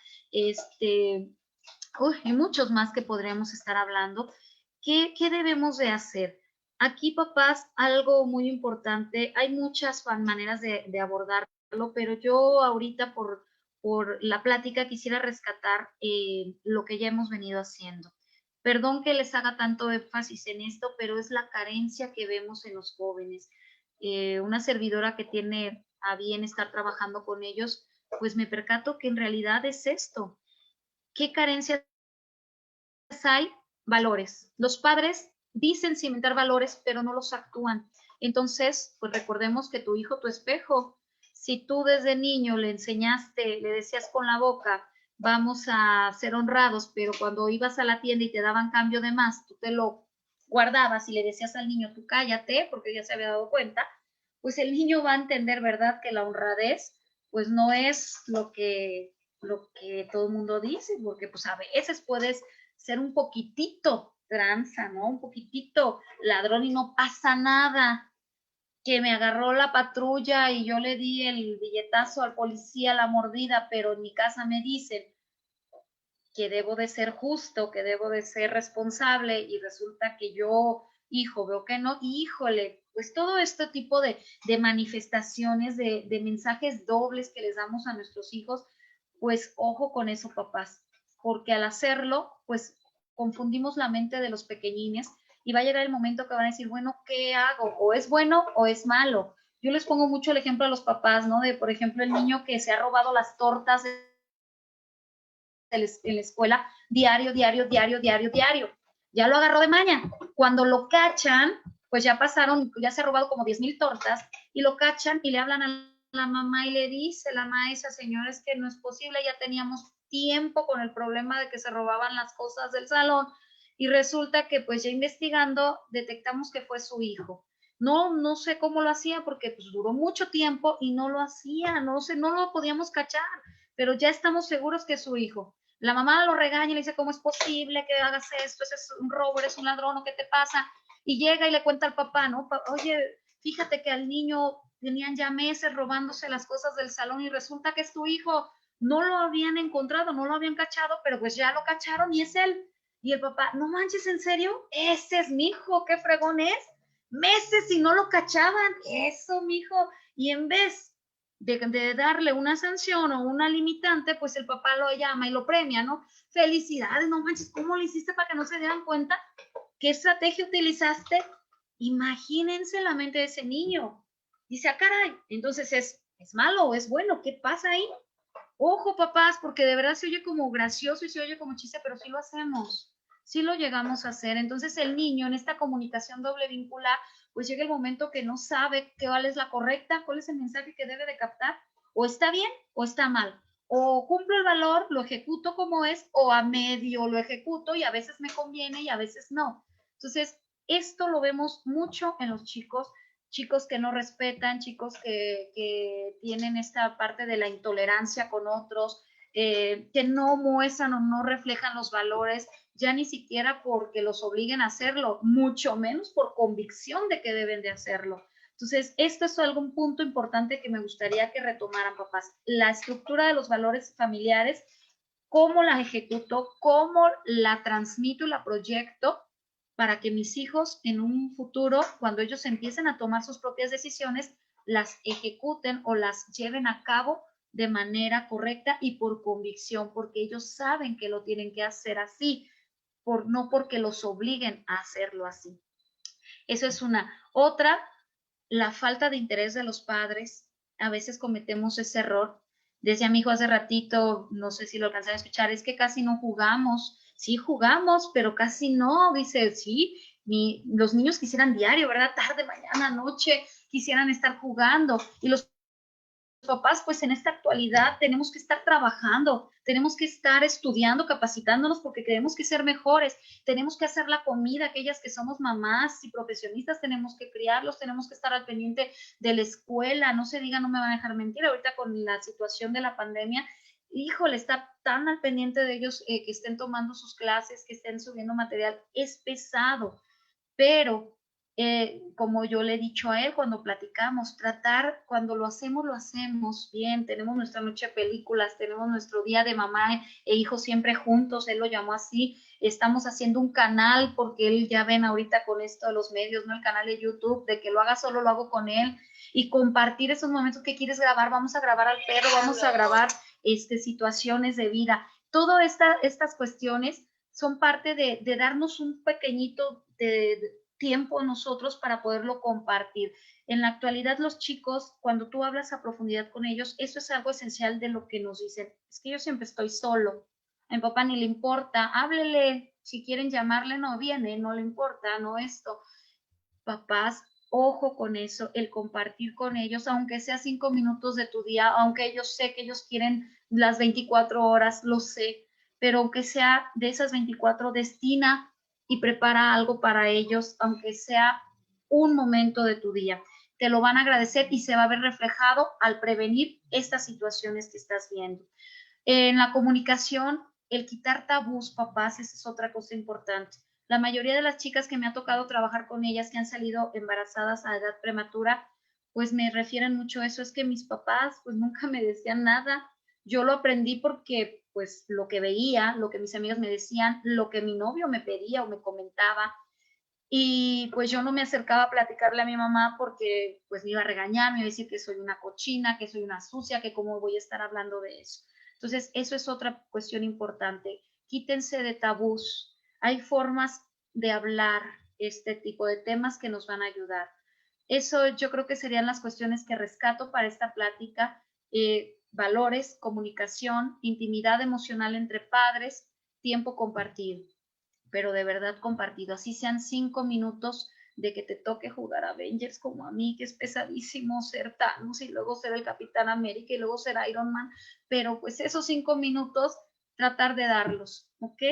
Hay muchos más que podríamos estar hablando. ¿Qué debemos de hacer? Aquí, papás, algo muy importante, hay muchas maneras de abordarlo, pero yo ahorita por la plática quisiera rescatar lo que ya hemos venido haciendo. Perdón que les haga tanto énfasis en esto, pero es la carencia que vemos en los jóvenes. Una servidora que tiene a bien estar trabajando con ellos, pues me percato que en realidad es esto. ¿Qué carencias hay? Valores. Los padres dicen cimentar valores, pero no los actúan. Entonces, pues recordemos que tu hijo, tu espejo. Si tú desde niño le enseñaste, le decías con la boca, vamos a ser honrados, pero cuando ibas a la tienda y te daban cambio de más, tú te lo guardabas y le decías al niño, tú cállate, porque ya se había dado cuenta, pues el niño va a entender, ¿verdad?, que la honradez, pues no es lo que lo que todo el mundo dice, porque pues a veces puedes ser un poquitito tranza, ¿no? Un poquitito ladrón y no pasa nada. Que me agarró la patrulla y yo le di el billetazo al policía, la mordida, pero en mi casa me dicen que debo de ser justo, que debo de ser responsable y resulta que yo, hijo, veo que no, híjole, pues todo este tipo de manifestaciones, de mensajes dobles que les damos a nuestros hijos, pues ojo con eso, papás, porque al hacerlo, pues confundimos la mente de los pequeñines y va a llegar el momento que van a decir, bueno, ¿qué hago? ¿O es bueno o es malo? Yo les pongo mucho el ejemplo a los papás, ¿no? De, por ejemplo, el niño que se ha robado las tortas en la escuela diario, diario, diario, diario, diario. Ya lo agarró de maña. Cuando lo cachan, pues ya pasaron, ya se ha robado como 10,000 tortas y lo cachan y le hablan a la mamá y le dice la maestra, señores, que no es posible, ya teníamos tiempo con el problema de que se robaban las cosas del salón y resulta que pues ya investigando detectamos que fue su hijo. No sé cómo lo hacía porque pues duró mucho tiempo y no lo hacía, no sé, no lo podíamos cachar, pero ya estamos seguros que es su hijo. La mamá lo regaña y le dice, ¿cómo es posible que hagas esto? Ese es un robo, eres un ladrón, ¿o qué te pasa? Y llega y le cuenta al papá, ¿no? Oye, fíjate que al niño tenían ya meses robándose las cosas del salón y resulta que es tu hijo. No lo habían encontrado, no lo habían cachado, pero pues ya lo cacharon y es él. Y el papá, no manches, ¿en serio? Ese es mi hijo, qué fregón es. Meses y no lo cachaban. Eso, mi hijo. Y en vez de darle una sanción o una limitante, pues el papá lo llama y lo premia, ¿no? Felicidades, no manches, ¿cómo lo hiciste para que no se dieran cuenta? ¿Qué estrategia utilizaste? Imagínense la mente de ese niño. Dice, ah, caray, entonces es malo o es bueno, ¿qué pasa ahí? Ojo, papás, porque de verdad se oye como gracioso y se oye como chiste, pero sí lo hacemos, sí lo llegamos a hacer. Entonces el niño en esta comunicación doble vincular, pues llega el momento que no sabe cuál es la correcta, cuál es el mensaje que debe de captar, o está bien o está mal. O cumplo el valor, lo ejecuto como es, o a medio lo ejecuto y a veces me conviene y a veces no. Entonces, esto lo vemos mucho en los chicos, chicos que no respetan, chicos que tienen esta parte de la intolerancia con otros, que no muestran o no reflejan los valores, ya ni siquiera porque los obliguen a hacerlo, mucho menos por convicción de que deben de hacerlo. Entonces, esto es algún punto importante que me gustaría que retomaran, papás. La estructura de los valores familiares, cómo la ejecuto, cómo la transmito y la proyecto para que mis hijos en un futuro, cuando ellos empiecen a tomar sus propias decisiones, las ejecuten o las lleven a cabo de manera correcta y por convicción, porque ellos saben que lo tienen que hacer así, no porque los obliguen a hacerlo así. Eso es una. Otra, la falta de interés de los padres. A veces cometemos ese error. Decía mi hijo hace ratito, no sé si lo alcanzan a escuchar, es que casi no jugamos. Sí jugamos, pero casi no. Dice, sí, los niños quisieran diario, ¿verdad? Tarde, mañana, noche, quisieran estar jugando. Y los papás, pues en esta actualidad tenemos que estar trabajando, tenemos que estar estudiando, capacitándonos porque tenemos que ser mejores, tenemos que hacer la comida, aquellas que somos mamás y profesionistas, tenemos que criarlos, tenemos que estar al pendiente de la escuela, no se diga, no me van a dejar mentir, ahorita con la situación de la pandemia, híjole, está tan al pendiente de ellos que estén tomando sus clases, que estén subiendo material, es pesado, pero como yo le he dicho a él cuando platicamos, tratar, cuando lo hacemos bien, tenemos nuestra noche de películas, tenemos nuestro día de mamá e hijo siempre juntos, él lo llamó así, estamos haciendo un canal, porque él ya ven ahorita con esto de los medios, ¿no? El canal de YouTube, de que lo haga solo, lo hago con él, y compartir esos momentos que quieres grabar, vamos a grabar al perro, vamos a grabar situaciones de vida, todas estas cuestiones son parte de darnos un pequeñito de tiempo nosotros para poderlo compartir. En la actualidad los chicos, cuando tú hablas a profundidad con ellos, eso es algo esencial de lo que nos dicen. Es que yo siempre estoy solo. A mi papá ni le importa, háblele, si quieren llamarle no viene, no le importa, no esto. Papás, ojo con eso, el compartir con ellos, aunque sea 5 minutos de tu día, aunque ellos sé que ellos quieren las 24 horas, lo sé, pero aunque sea de esas 24, destina y prepara algo para ellos, aunque sea un momento de tu día. Te lo van a agradecer y se va a ver reflejado al prevenir estas situaciones que estás viendo. En la comunicación, el quitar tabús, papás, esa es otra cosa importante. La mayoría de las chicas que me ha tocado trabajar con ellas que han salido embarazadas a edad prematura, pues me refieren mucho a eso, es que mis papás pues nunca me decían nada. Yo lo aprendí porque pues lo que veía, lo que mis amigas me decían, lo que mi novio me pedía o me comentaba, y pues yo no me acercaba a platicarle a mi mamá porque pues me iba a regañar, me iba a decir que soy una cochina, que soy una sucia, que cómo voy a estar hablando de eso. Entonces, eso es otra cuestión importante. Quítense de tabús. Hay formas de hablar este tipo de temas que nos van a ayudar. Eso yo creo que serían las cuestiones que rescato para esta plática. Valores, comunicación, intimidad emocional entre padres, tiempo compartido, pero de verdad compartido, así sean 5 minutos de que te toque jugar Avengers como a mí, que es pesadísimo ser Thanos y luego ser el Capitán América y luego ser Iron Man, pero pues esos 5 minutos tratar de darlos, ¿ok?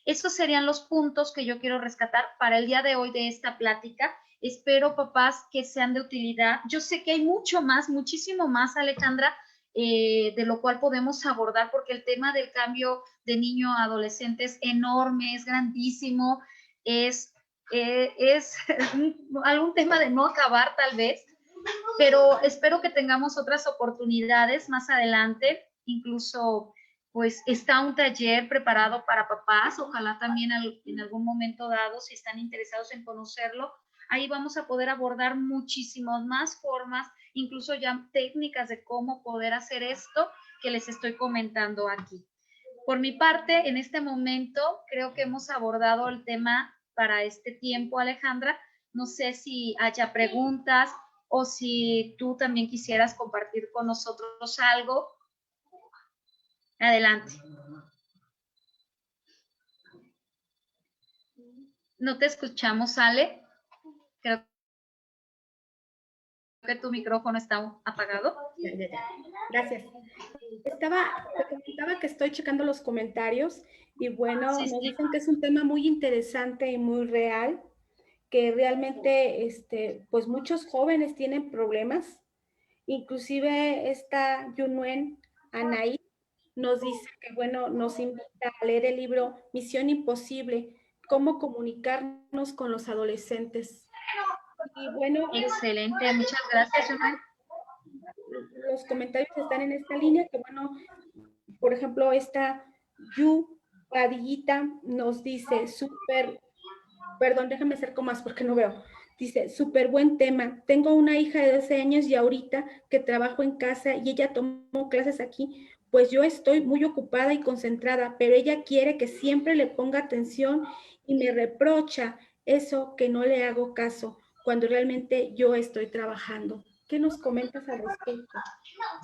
Esos serían los puntos que yo quiero rescatar para el día de hoy de esta plática. Espero, papás, que sean de utilidad. Yo sé que hay mucho más, muchísimo más, Alejandra, de lo cual podemos abordar, porque el tema del cambio de niño a adolescente es enorme, es grandísimo, es algún tema de no acabar tal vez, pero espero que tengamos otras oportunidades más adelante, incluso pues está un taller preparado para papás, ojalá también en algún momento dado, si están interesados en conocerlo, ahí vamos a poder abordar muchísimas más formas, incluso ya técnicas de cómo poder hacer esto que les estoy comentando aquí. Por mi parte, en este momento, creo que hemos abordado el tema para este tiempo, Alejandra. No sé si haya preguntas o si tú también quisieras compartir con nosotros algo. Adelante. ¿No te escuchamos, Ale? Creo que tu micrófono está apagado. Ya. Gracias. Te comentaba que estoy checando los comentarios y bueno, Sí. nos dicen que es un tema muy interesante y muy real, que realmente, pues muchos jóvenes tienen problemas. Inclusive esta Yunuen Anaí nos dice que, bueno, nos invita a leer el libro Misión Imposible, cómo comunicarnos con los adolescentes. Y bueno, excelente, muchas gracias, Yunuen. Los comentarios están en esta línea, que bueno, por ejemplo, esta Yu Padillita nos dice, perdón, déjame hacer comas porque no veo. Dice, súper buen tema. Tengo una hija de 12 años y ahorita que trabajo en casa y ella tomó clases aquí, pues yo estoy muy ocupada y concentrada, pero ella quiere que siempre le ponga atención y me reprocha eso que no le hago caso cuando realmente yo estoy trabajando. ¿Qué nos comentas al respecto?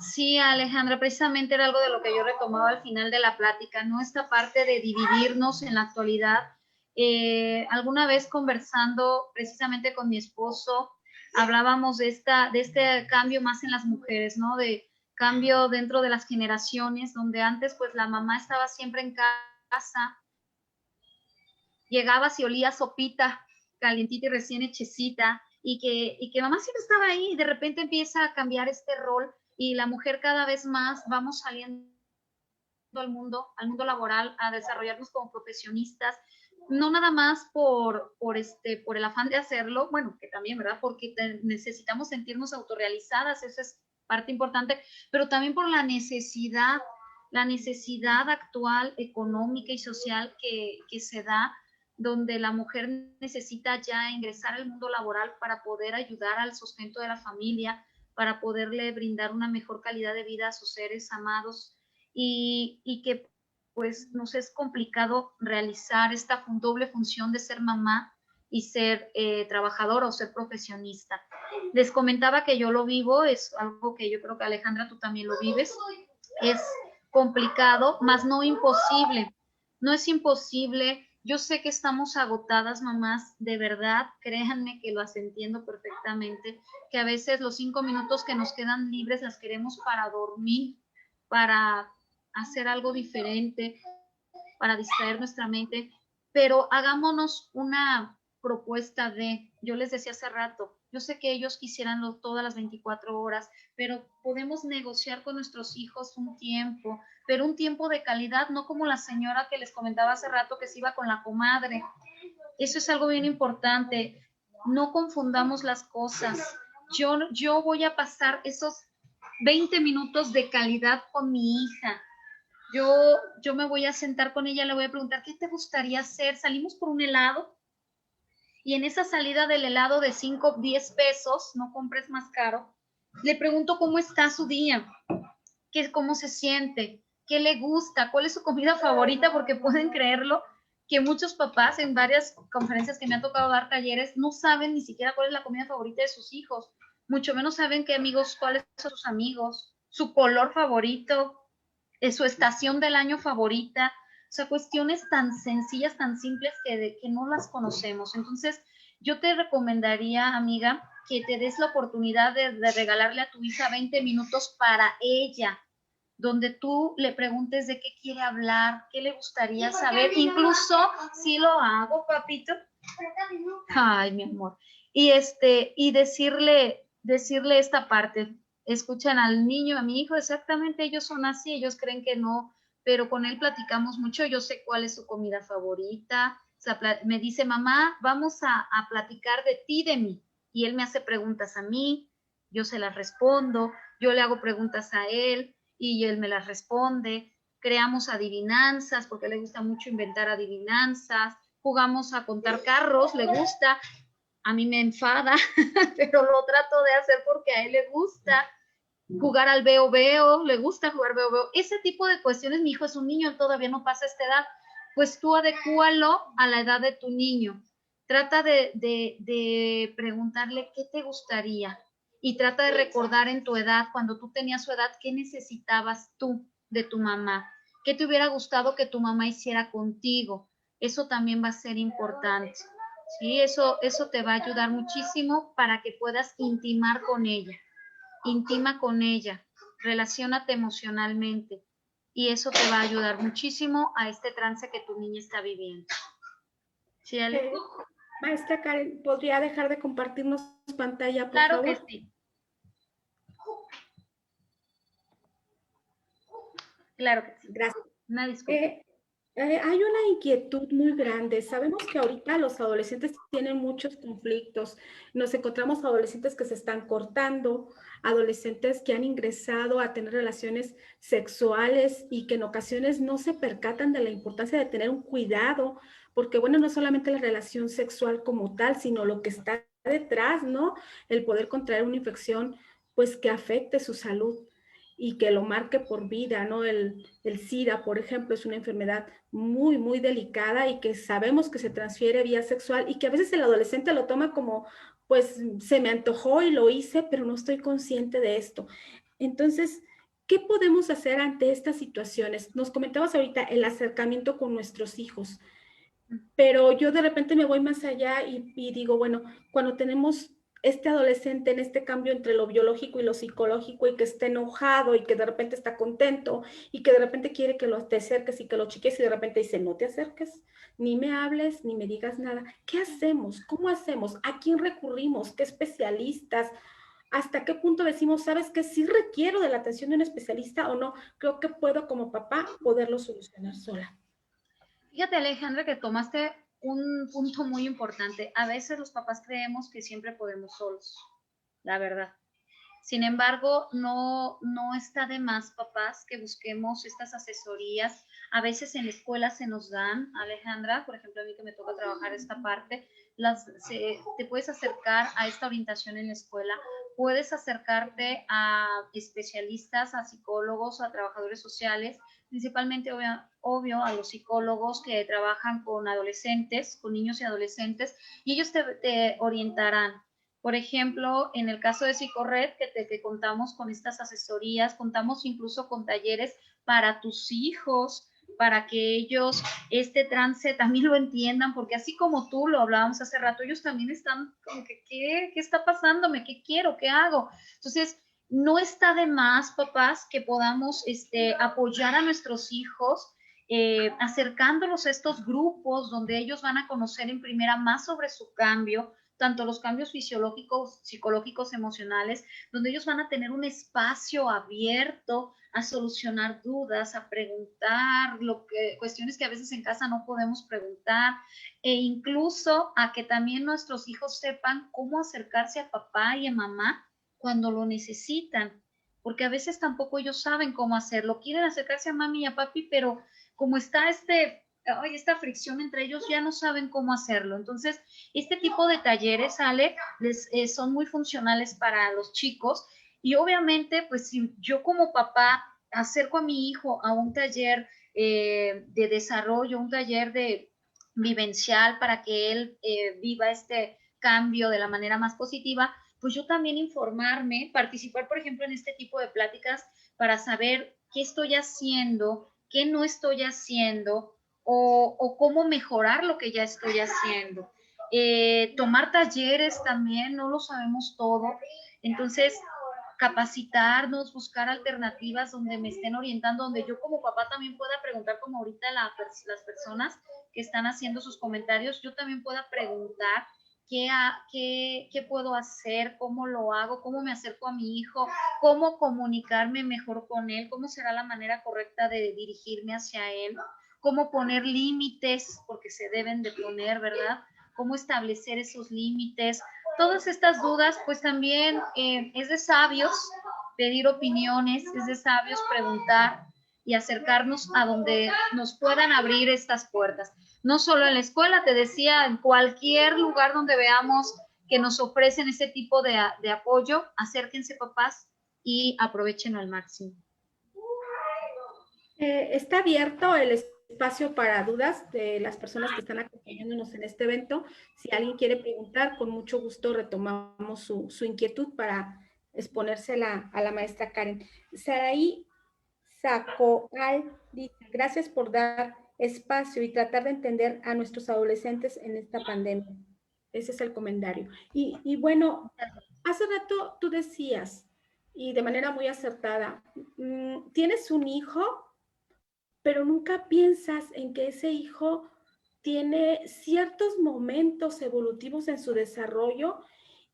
Sí, Alejandra, precisamente era algo de lo que yo retomaba al final de la plática, ¿no? Esta parte de dividirnos en la actualidad. Alguna vez conversando precisamente con mi esposo, hablábamos de este cambio más en las mujeres, ¿no? De cambio dentro de las generaciones, donde antes pues la mamá estaba siempre en casa, llegaba y olía sopita calientita y recién hechecita, y que mamá siempre estaba ahí, y de repente empieza a cambiar este rol, y la mujer cada vez más vamos saliendo al mundo laboral, a desarrollarnos como profesionistas, no nada más por el afán de hacerlo, bueno, que también, ¿verdad? Porque necesitamos sentirnos autorrealizadas, eso es parte importante, pero también por la necesidad actual económica y social que se da, donde la mujer necesita ya ingresar al mundo laboral para poder ayudar al sustento de la familia, para poderle brindar una mejor calidad de vida a sus seres amados, y que pues nos es complicado realizar esta doble función de ser mamá y ser trabajadora o ser profesionista. Les comentaba que yo lo vivo, es algo que yo creo que Alejandra tú también lo vives, es complicado, más no imposible, no es imposible. Yo sé que estamos agotadas, mamás, de verdad, créanme que las entiendo perfectamente, que a veces los 5 minutos que nos quedan libres las queremos para dormir, para hacer algo diferente, para distraer nuestra mente, pero hagámonos una propuesta yo les decía hace rato, Yo sé que ellos quisieran todas las 24 horas, pero podemos negociar con nuestros hijos un tiempo, pero un tiempo de calidad, no como la señora que les comentaba hace rato que se iba con la comadre. Eso es algo bien importante. No confundamos las cosas. Yo voy a pasar esos 20 minutos de calidad con mi hija. Yo me voy a sentar con ella, le voy a preguntar, ¿qué te gustaría hacer? Salimos por un helado y en esa salida del helado de 5, 10 pesos, no compres más caro, le pregunto cómo está su día, cómo se siente, qué le gusta, cuál es su comida favorita, porque pueden creerlo que muchos papás en varias conferencias que me ha tocado dar talleres no saben ni siquiera cuál es la comida favorita de sus hijos, mucho menos saben qué amigos, cuáles son sus amigos, su color favorito, su estación del año favorita, o sea, cuestiones tan sencillas, tan simples que no las conocemos. Entonces, yo te recomendaría, amiga, que te des la oportunidad de regalarle a tu hija 20 minutos para ella, donde tú le preguntes de qué quiere hablar, qué le gustaría saber, incluso si lo hago, papito. Ay, mi amor. Y decirle esta parte, escuchan al niño, a mi hijo, exactamente, ellos son así, ellos creen que no, pero con él platicamos mucho, yo sé cuál es su comida favorita, o sea, me dice, mamá, vamos a platicar de ti, de mí, y él me hace preguntas a mí, yo se las respondo, yo le hago preguntas a él, y él me las responde, creamos adivinanzas, porque le gusta mucho inventar adivinanzas, jugamos a contar carros, le gusta, a mí me enfada, pero lo trato de hacer porque a él le gusta jugar al veo veo, le gusta jugar veo veo, ese tipo de cuestiones. Mi hijo es un niño, él todavía no pasa esta edad, pues tú adecúalo a la edad de tu niño, trata de preguntarle qué te gustaría y trata de recordar en tu edad, cuando tú tenías su edad, qué necesitabas tú de tu mamá, qué te hubiera gustado que tu mamá hiciera contigo, eso también va a ser importante. Sí, eso te va a ayudar muchísimo para que puedas intimar con ella, intima con ella, relaciónate emocionalmente y eso te va a ayudar muchísimo a este trance que tu niña está viviendo. ¿Sí, Ale? Maestra Karen, ¿podría dejar de compartirnos pantalla, por Claro favor? que sí. Claro que sí. Gracias. Una disculpa. Hay una inquietud muy grande. Sabemos que ahorita los adolescentes tienen muchos conflictos. Nos encontramos adolescentes que se están cortando, adolescentes que han ingresado a tener relaciones sexuales y que en ocasiones no se percatan de la importancia de tener un cuidado, porque bueno, no solamente la relación sexual como tal, sino lo que está detrás, ¿no? El poder contraer una infección, pues que afecte su salud y que lo marque por vida, ¿no? El SIDA, por ejemplo, es una enfermedad muy, muy delicada y que sabemos que se transfiere vía sexual y que a veces el adolescente lo toma como, pues se me antojó y lo hice, pero no estoy consciente de esto. Entonces, ¿qué podemos hacer ante estas situaciones? Nos comentabas ahorita el acercamiento con nuestros hijos, pero yo de repente me voy más allá y digo, bueno, cuando tenemos este adolescente en este cambio entre lo biológico y lo psicológico y que está enojado y que de repente está contento y que de repente quiere que te acerques y que lo chiques y de repente dice, no te acerques, ni me hables, ni me digas nada. ¿Qué hacemos? ¿Cómo hacemos? ¿A quién recurrimos? ¿Qué especialistas? ¿Hasta qué punto decimos, sabes que sí requiero de la atención de un especialista o no? Creo que puedo como papá poderlo solucionar sola. Fíjate, Alejandra, que tomaste un punto muy importante. A veces los papás creemos que siempre podemos solos, la verdad. Sin embargo, no está de más, papás, que busquemos estas asesorías. A veces en la escuela se nos dan, Alejandra, por ejemplo, a mí que me toca trabajar esta parte, te puedes acercar a esta orientación en la escuela, puedes acercarte a especialistas, a psicólogos, a trabajadores sociales, principalmente, obvio, a los psicólogos que trabajan con adolescentes, con niños y adolescentes, y ellos te orientarán. Por ejemplo, en el caso de Psicorred, que contamos con estas asesorías, contamos incluso con talleres para tus hijos, para que ellos este trance también lo entiendan, porque así como tú lo hablábamos hace rato, ellos también están como que, ¿qué está pasándome? ¿Qué quiero? ¿Qué hago? Entonces, no está de más, papás, que podamos apoyar a nuestros hijos, acercándolos a estos grupos donde ellos van a conocer en primera más sobre su cambio, tanto los cambios fisiológicos, psicológicos, emocionales, donde ellos van a tener un espacio abierto a solucionar dudas, a preguntar cuestiones que a veces en casa no podemos preguntar, e incluso a que también nuestros hijos sepan cómo acercarse a papá y a mamá cuando lo necesitan, porque a veces tampoco ellos saben cómo hacerlo. Quieren acercarse a mami y a papi, pero como está esta fricción entre ellos, ya no saben cómo hacerlo. Entonces, este tipo de talleres, Ale, son muy funcionales para los chicos, y obviamente, pues si yo como papá acerco a mi hijo a un taller de desarrollo, un taller de vivencial para que él viva este cambio de la manera más positiva, pues yo también informarme, participar, por ejemplo, en este tipo de pláticas para saber qué estoy haciendo, qué no estoy haciendo, o cómo mejorar lo que ya estoy haciendo. Tomar talleres también, no lo sabemos todo. Entonces, capacitarnos, buscar alternativas donde me estén orientando, donde yo como papá también pueda preguntar, como ahorita las personas que están haciendo sus comentarios, yo también pueda preguntar qué puedo hacer, cómo lo hago, cómo me acerco a mi hijo, cómo comunicarme mejor con él, cómo será la manera correcta de dirigirme hacia él, cómo poner límites, porque se deben de poner, ¿verdad? Cómo establecer esos límites. Todas estas dudas, pues también es de sabios pedir opiniones, es de sabios preguntar y acercarnos a donde nos puedan abrir estas puertas. No solo en la escuela, te decía, en cualquier lugar donde veamos que nos ofrecen ese tipo de apoyo, acérquense papás y aprovechenlo al máximo. Está abierto el espacio para dudas de las personas que están acompañándonos en este evento. Si alguien quiere preguntar, con mucho gusto retomamos su inquietud para exponérsela a la maestra Karen. Saraí Sacoal dice, gracias por dar espacio y tratar de entender a nuestros adolescentes en esta pandemia. Ese es el comentario. Y bueno, hace rato tú decías, y de manera muy acertada, tienes un hijo, pero nunca piensas en que ese hijo tiene ciertos momentos evolutivos en su desarrollo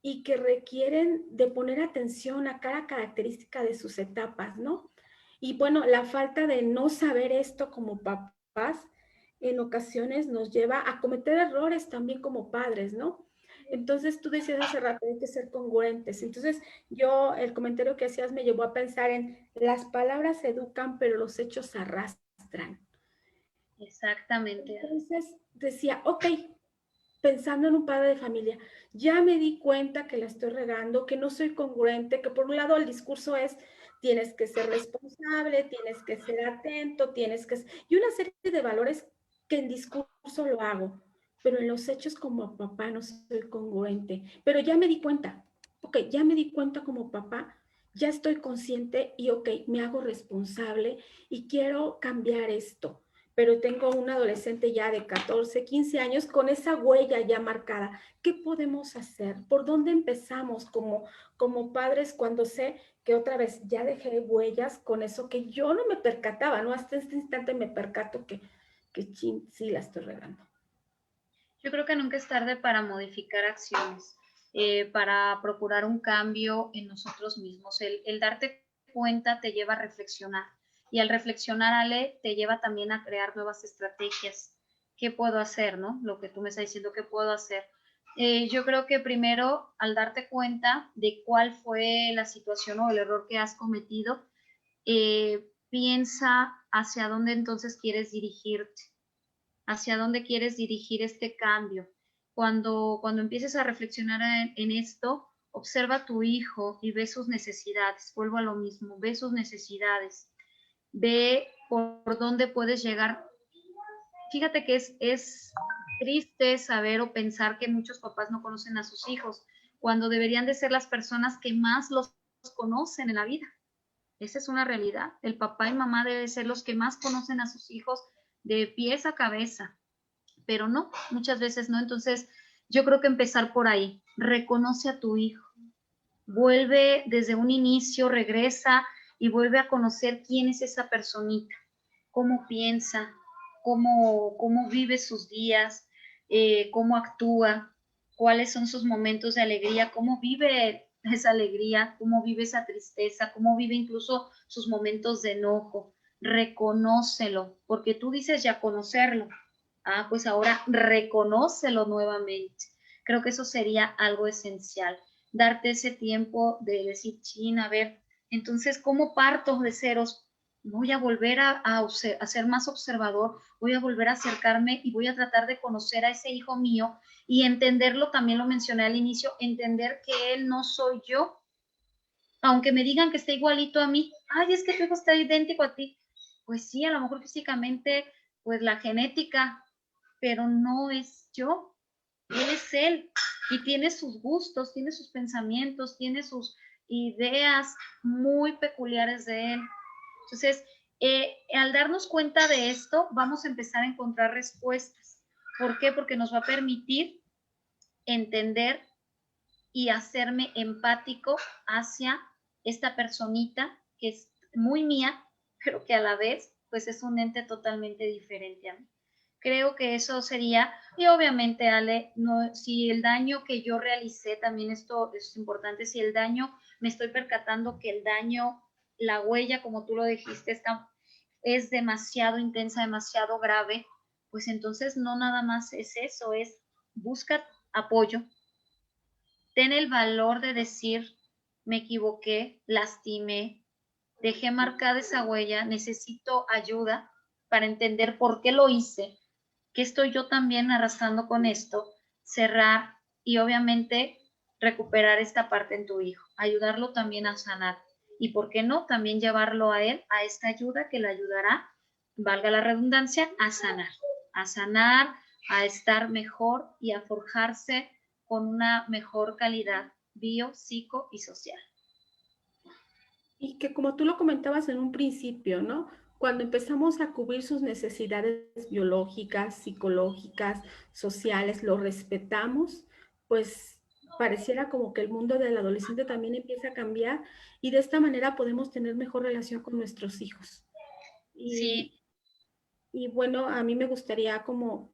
y que requieren de poner atención a cada característica de sus etapas, ¿no? Y bueno, la falta de no saber esto como papás en ocasiones nos lleva a cometer errores también como padres, ¿no? Entonces tú decías hace rato, hay que ser congruentes. Entonces yo, el comentario que hacías me llevó a pensar en las palabras educan, pero los hechos arrastran. Exactamente. Entonces decía, ok, pensando en un padre de familia, ya me di cuenta que la estoy regando, que no soy congruente, que por un lado el discurso es, tienes que ser responsable, tienes que ser atento, y una serie de valores que en discurso lo hago, pero en los hechos como papá no soy congruente. Pero ya me di cuenta, ok, ya me di cuenta como papá, ya estoy consciente y ok, me hago responsable y quiero cambiar esto, pero tengo un adolescente ya de 14, 15 años con esa huella ya marcada. ¿Qué podemos hacer? ¿Por dónde empezamos como padres cuando sé que otra vez ya dejé huellas con eso que yo no me percataba, ¿no? Hasta este instante me percato que chin, sí la estoy regando. Yo creo que nunca es tarde para modificar acciones, para procurar un cambio en nosotros mismos. El darte cuenta te lleva a reflexionar, y al reflexionar, Ale, te lleva también a crear nuevas estrategias. ¿Qué puedo hacer, no? Lo que tú me estás diciendo, ¿qué puedo hacer? Yo creo que primero, al darte cuenta de cuál fue la situación o el error que has cometido, piensa hacia dónde entonces quieres dirigirte, hacia dónde quieres dirigir este cambio. Cuando empieces a reflexionar en esto, observa a tu hijo y ve sus necesidades. Vuelvo a lo mismo, ve sus necesidades, ve por dónde puedes llegar. Fíjate que es triste saber o pensar que muchos papás no conocen a sus hijos, cuando deberían de ser las personas que más los conocen en la vida. Esa es una realidad. El papá y mamá deben ser los que más conocen a sus hijos de pies a cabeza, pero no, muchas veces no. Entonces, yo creo que empezar por ahí, reconoce a tu hijo, vuelve desde un inicio, regresa y vuelve a conocer quién es esa personita, cómo piensa, cómo vive sus días, cómo actúa. cuáles son sus momentos de alegría, cómo vive esa alegría, cómo vive esa tristeza, cómo vive incluso sus momentos de enojo. Reconócelo, porque tú dices ya conocerlo. Ah, pues ahora reconócelo nuevamente. Creo que eso sería algo esencial. Darte ese tiempo de decir, chin, a ver, entonces, ¿cómo parto de ceros? Voy a volver a ser más observador, voy a volver a acercarme y voy a tratar de conocer a ese hijo mío y entenderlo, también lo mencioné al inicio, entender que él no soy yo, aunque me digan que está igualito a mí, ay, es que tu hijo está idéntico a ti, pues sí, a lo mejor físicamente, pues la genética, pero no es yo, él es él y tiene sus gustos, tiene sus pensamientos, tiene sus ideas muy peculiares de él. Entonces, al darnos cuenta de esto, vamos a empezar a encontrar respuestas. ¿Por qué? Porque nos va a permitir entender y hacerme empático hacia esta personita que es muy mía, pero que a la vez pues es un ente totalmente diferente a mí. Creo que eso sería, y obviamente Ale, no, si el daño que yo realicé, también esto es importante, si el daño, me estoy percatando que el daño, la huella, como tú lo dijiste, es demasiado intensa, demasiado grave, pues entonces no nada más es eso, es busca apoyo, ten el valor de decir, me equivoqué, lastimé, dejé marcada esa huella, necesito ayuda para entender por qué lo hice, qué estoy yo también arrastrando con esto, cerrar y obviamente recuperar esta parte en tu hijo, ayudarlo también a sanar y por qué no, también llevarlo a él, a esta ayuda que le ayudará, valga la redundancia, a sanar, a estar mejor y a forjarse con una mejor calidad bio, psico y social. Y que como tú lo comentabas en un principio, ¿no? Cuando empezamos a cubrir sus necesidades biológicas, psicológicas, sociales, lo respetamos, pues pareciera como que el mundo del adolescente también empieza a cambiar y de esta manera podemos tener mejor relación con nuestros hijos. Sí, Y, y bueno, a mí me gustaría como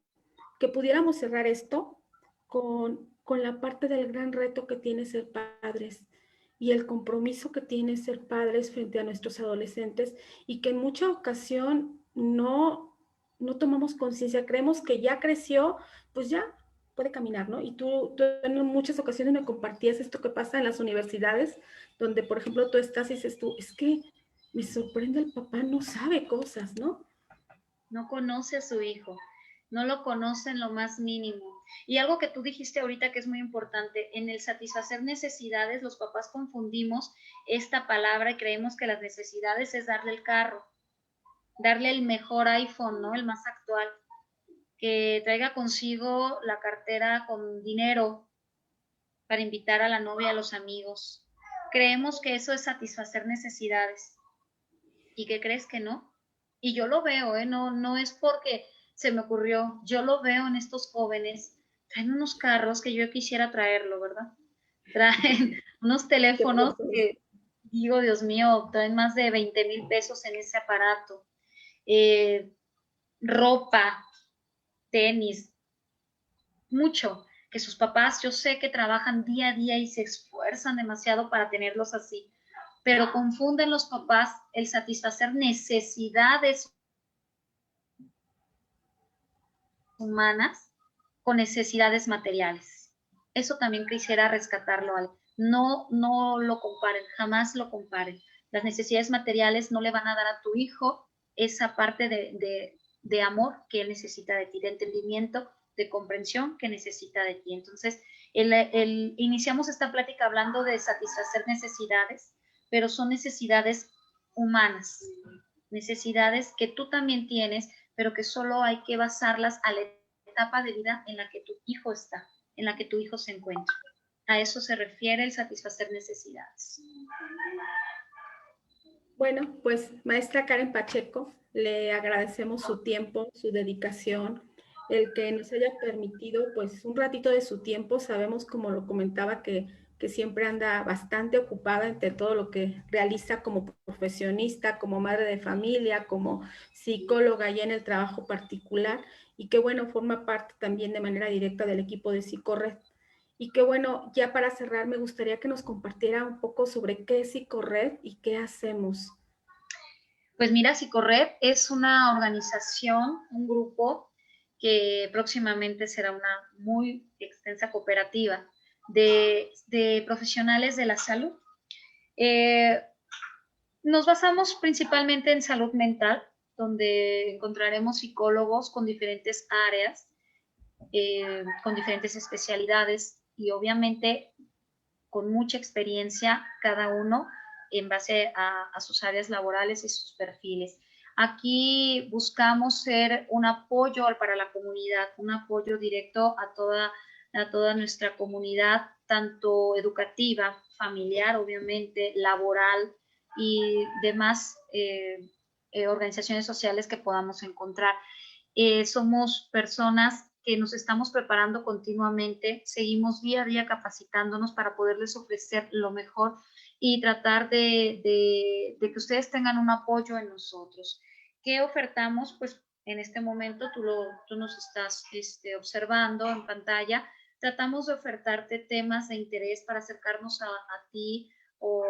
que pudiéramos cerrar esto con la parte del gran reto que tiene ser padres y el compromiso que tiene ser padres frente a nuestros adolescentes y que en mucha ocasión no tomamos conciencia, creemos que ya creció, pues ya puede caminar, ¿no? Y tú en muchas ocasiones me compartías esto que pasa en las universidades, donde por ejemplo tú estás y dices tú, es que me sorprende el papá, no sabe cosas, ¿no? no conoce a su hijo, no lo conoce en lo más mínimo. Y algo que tú dijiste ahorita que es muy importante, en el satisfacer necesidades, los papás confundimos esta palabra y creemos que las necesidades es darle el carro, darle el mejor iPhone, ¿no? El más actual, que traiga consigo la cartera con dinero para invitar a la novia, a los amigos. Creemos que eso es satisfacer necesidades. ¿Y qué crees que no? Y yo lo veo, ¿eh? No, no es porque se me ocurrió, yo lo veo en estos jóvenes, traen unos carros que yo quisiera traerlo, ¿verdad? Traen unos teléfonos que digo, Dios mío, traen más de 20,000 pesos en ese aparato, eh, ropa, tenis, mucho, que sus papás yo sé que trabajan día a día y se esfuerzan demasiado para tenerlos así, pero confunden los papás el satisfacer necesidades humanas con necesidades materiales. Eso también quisiera rescatarlo, Ale. No, no lo comparen, jamás lo comparen. Las necesidades materiales no le van a dar a tu hijo esa parte de amor que él necesita de ti, de entendimiento, de comprensión que necesita de ti. Entonces, iniciamos esta plática hablando de satisfacer necesidades, pero son necesidades humanas, necesidades que tú también tienes, pero que solo hay que basarlas a la etapa de vida en la que tu hijo está, en la que tu hijo se encuentra. A eso se refiere el satisfacer necesidades. Bueno, pues maestra Karen Pacheco, le agradecemos su tiempo, su dedicación, el que nos haya permitido pues un ratito de su tiempo. Sabemos, como lo comentaba, que siempre anda bastante ocupada entre todo lo que realiza como profesionista, como madre de familia, como psicóloga y en el trabajo particular y que bueno, forma parte también de manera directa del equipo de Psicorred. Y que bueno, ya para cerrar, me gustaría que nos compartiera un poco sobre qué es Psicorred y qué hacemos. Pues mira, Psicorred es una organización, un grupo que próximamente será una muy extensa cooperativa de profesionales de la salud. Nos basamos principalmente en salud mental, donde encontraremos psicólogos con diferentes áreas, con diferentes especialidades y obviamente con mucha experiencia cada uno en base a sus áreas laborales y sus perfiles. Aquí buscamos ser un apoyo para la comunidad, un apoyo directo a toda nuestra comunidad, tanto educativa, familiar, obviamente, laboral y demás organizaciones sociales que podamos encontrar. Somos personas que nos estamos preparando continuamente, seguimos día a día capacitándonos para poderles ofrecer lo mejor y tratar de que ustedes tengan un apoyo en nosotros. ¿Qué ofertamos? Pues en este momento tú nos estás observando en pantalla. Tratamos de ofertarte temas de interés para acercarnos a ti o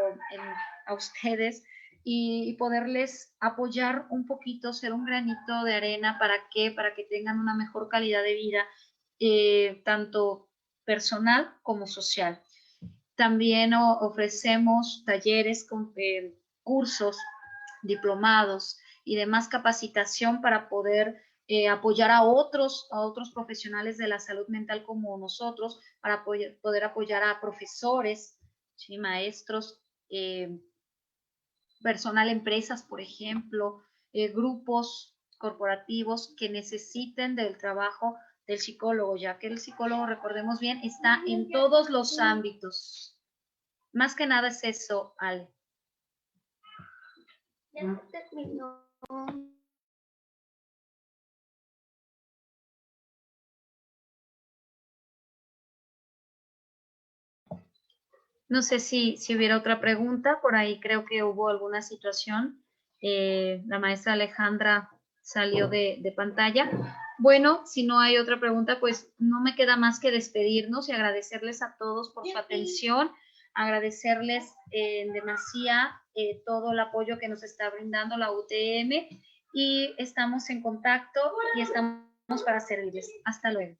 a ustedes y poderles apoyar un poquito, ser un granito de arena para que tengan una mejor calidad de vida, tanto personal como social. También ofrecemos talleres, cursos, diplomados y demás capacitación para poder apoyar a otros profesionales de la salud mental como nosotros, para poder apoyar a profesores, ¿sí? Maestros, personal, empresas, por ejemplo, grupos corporativos que necesiten del trabajo del psicólogo, ya que el psicólogo, recordemos bien, está en todos los ámbitos. Más que nada es eso, Ale. Ya terminó. No sé si hubiera otra pregunta, por ahí creo que hubo alguna situación. La maestra Alejandra salió de pantalla. Bueno, si no hay otra pregunta, pues no me queda más que despedirnos y agradecerles a todos por su atención, agradecerles en demasía todo el apoyo que nos está brindando la UTM y estamos en contacto y estamos para servirles. Hasta luego.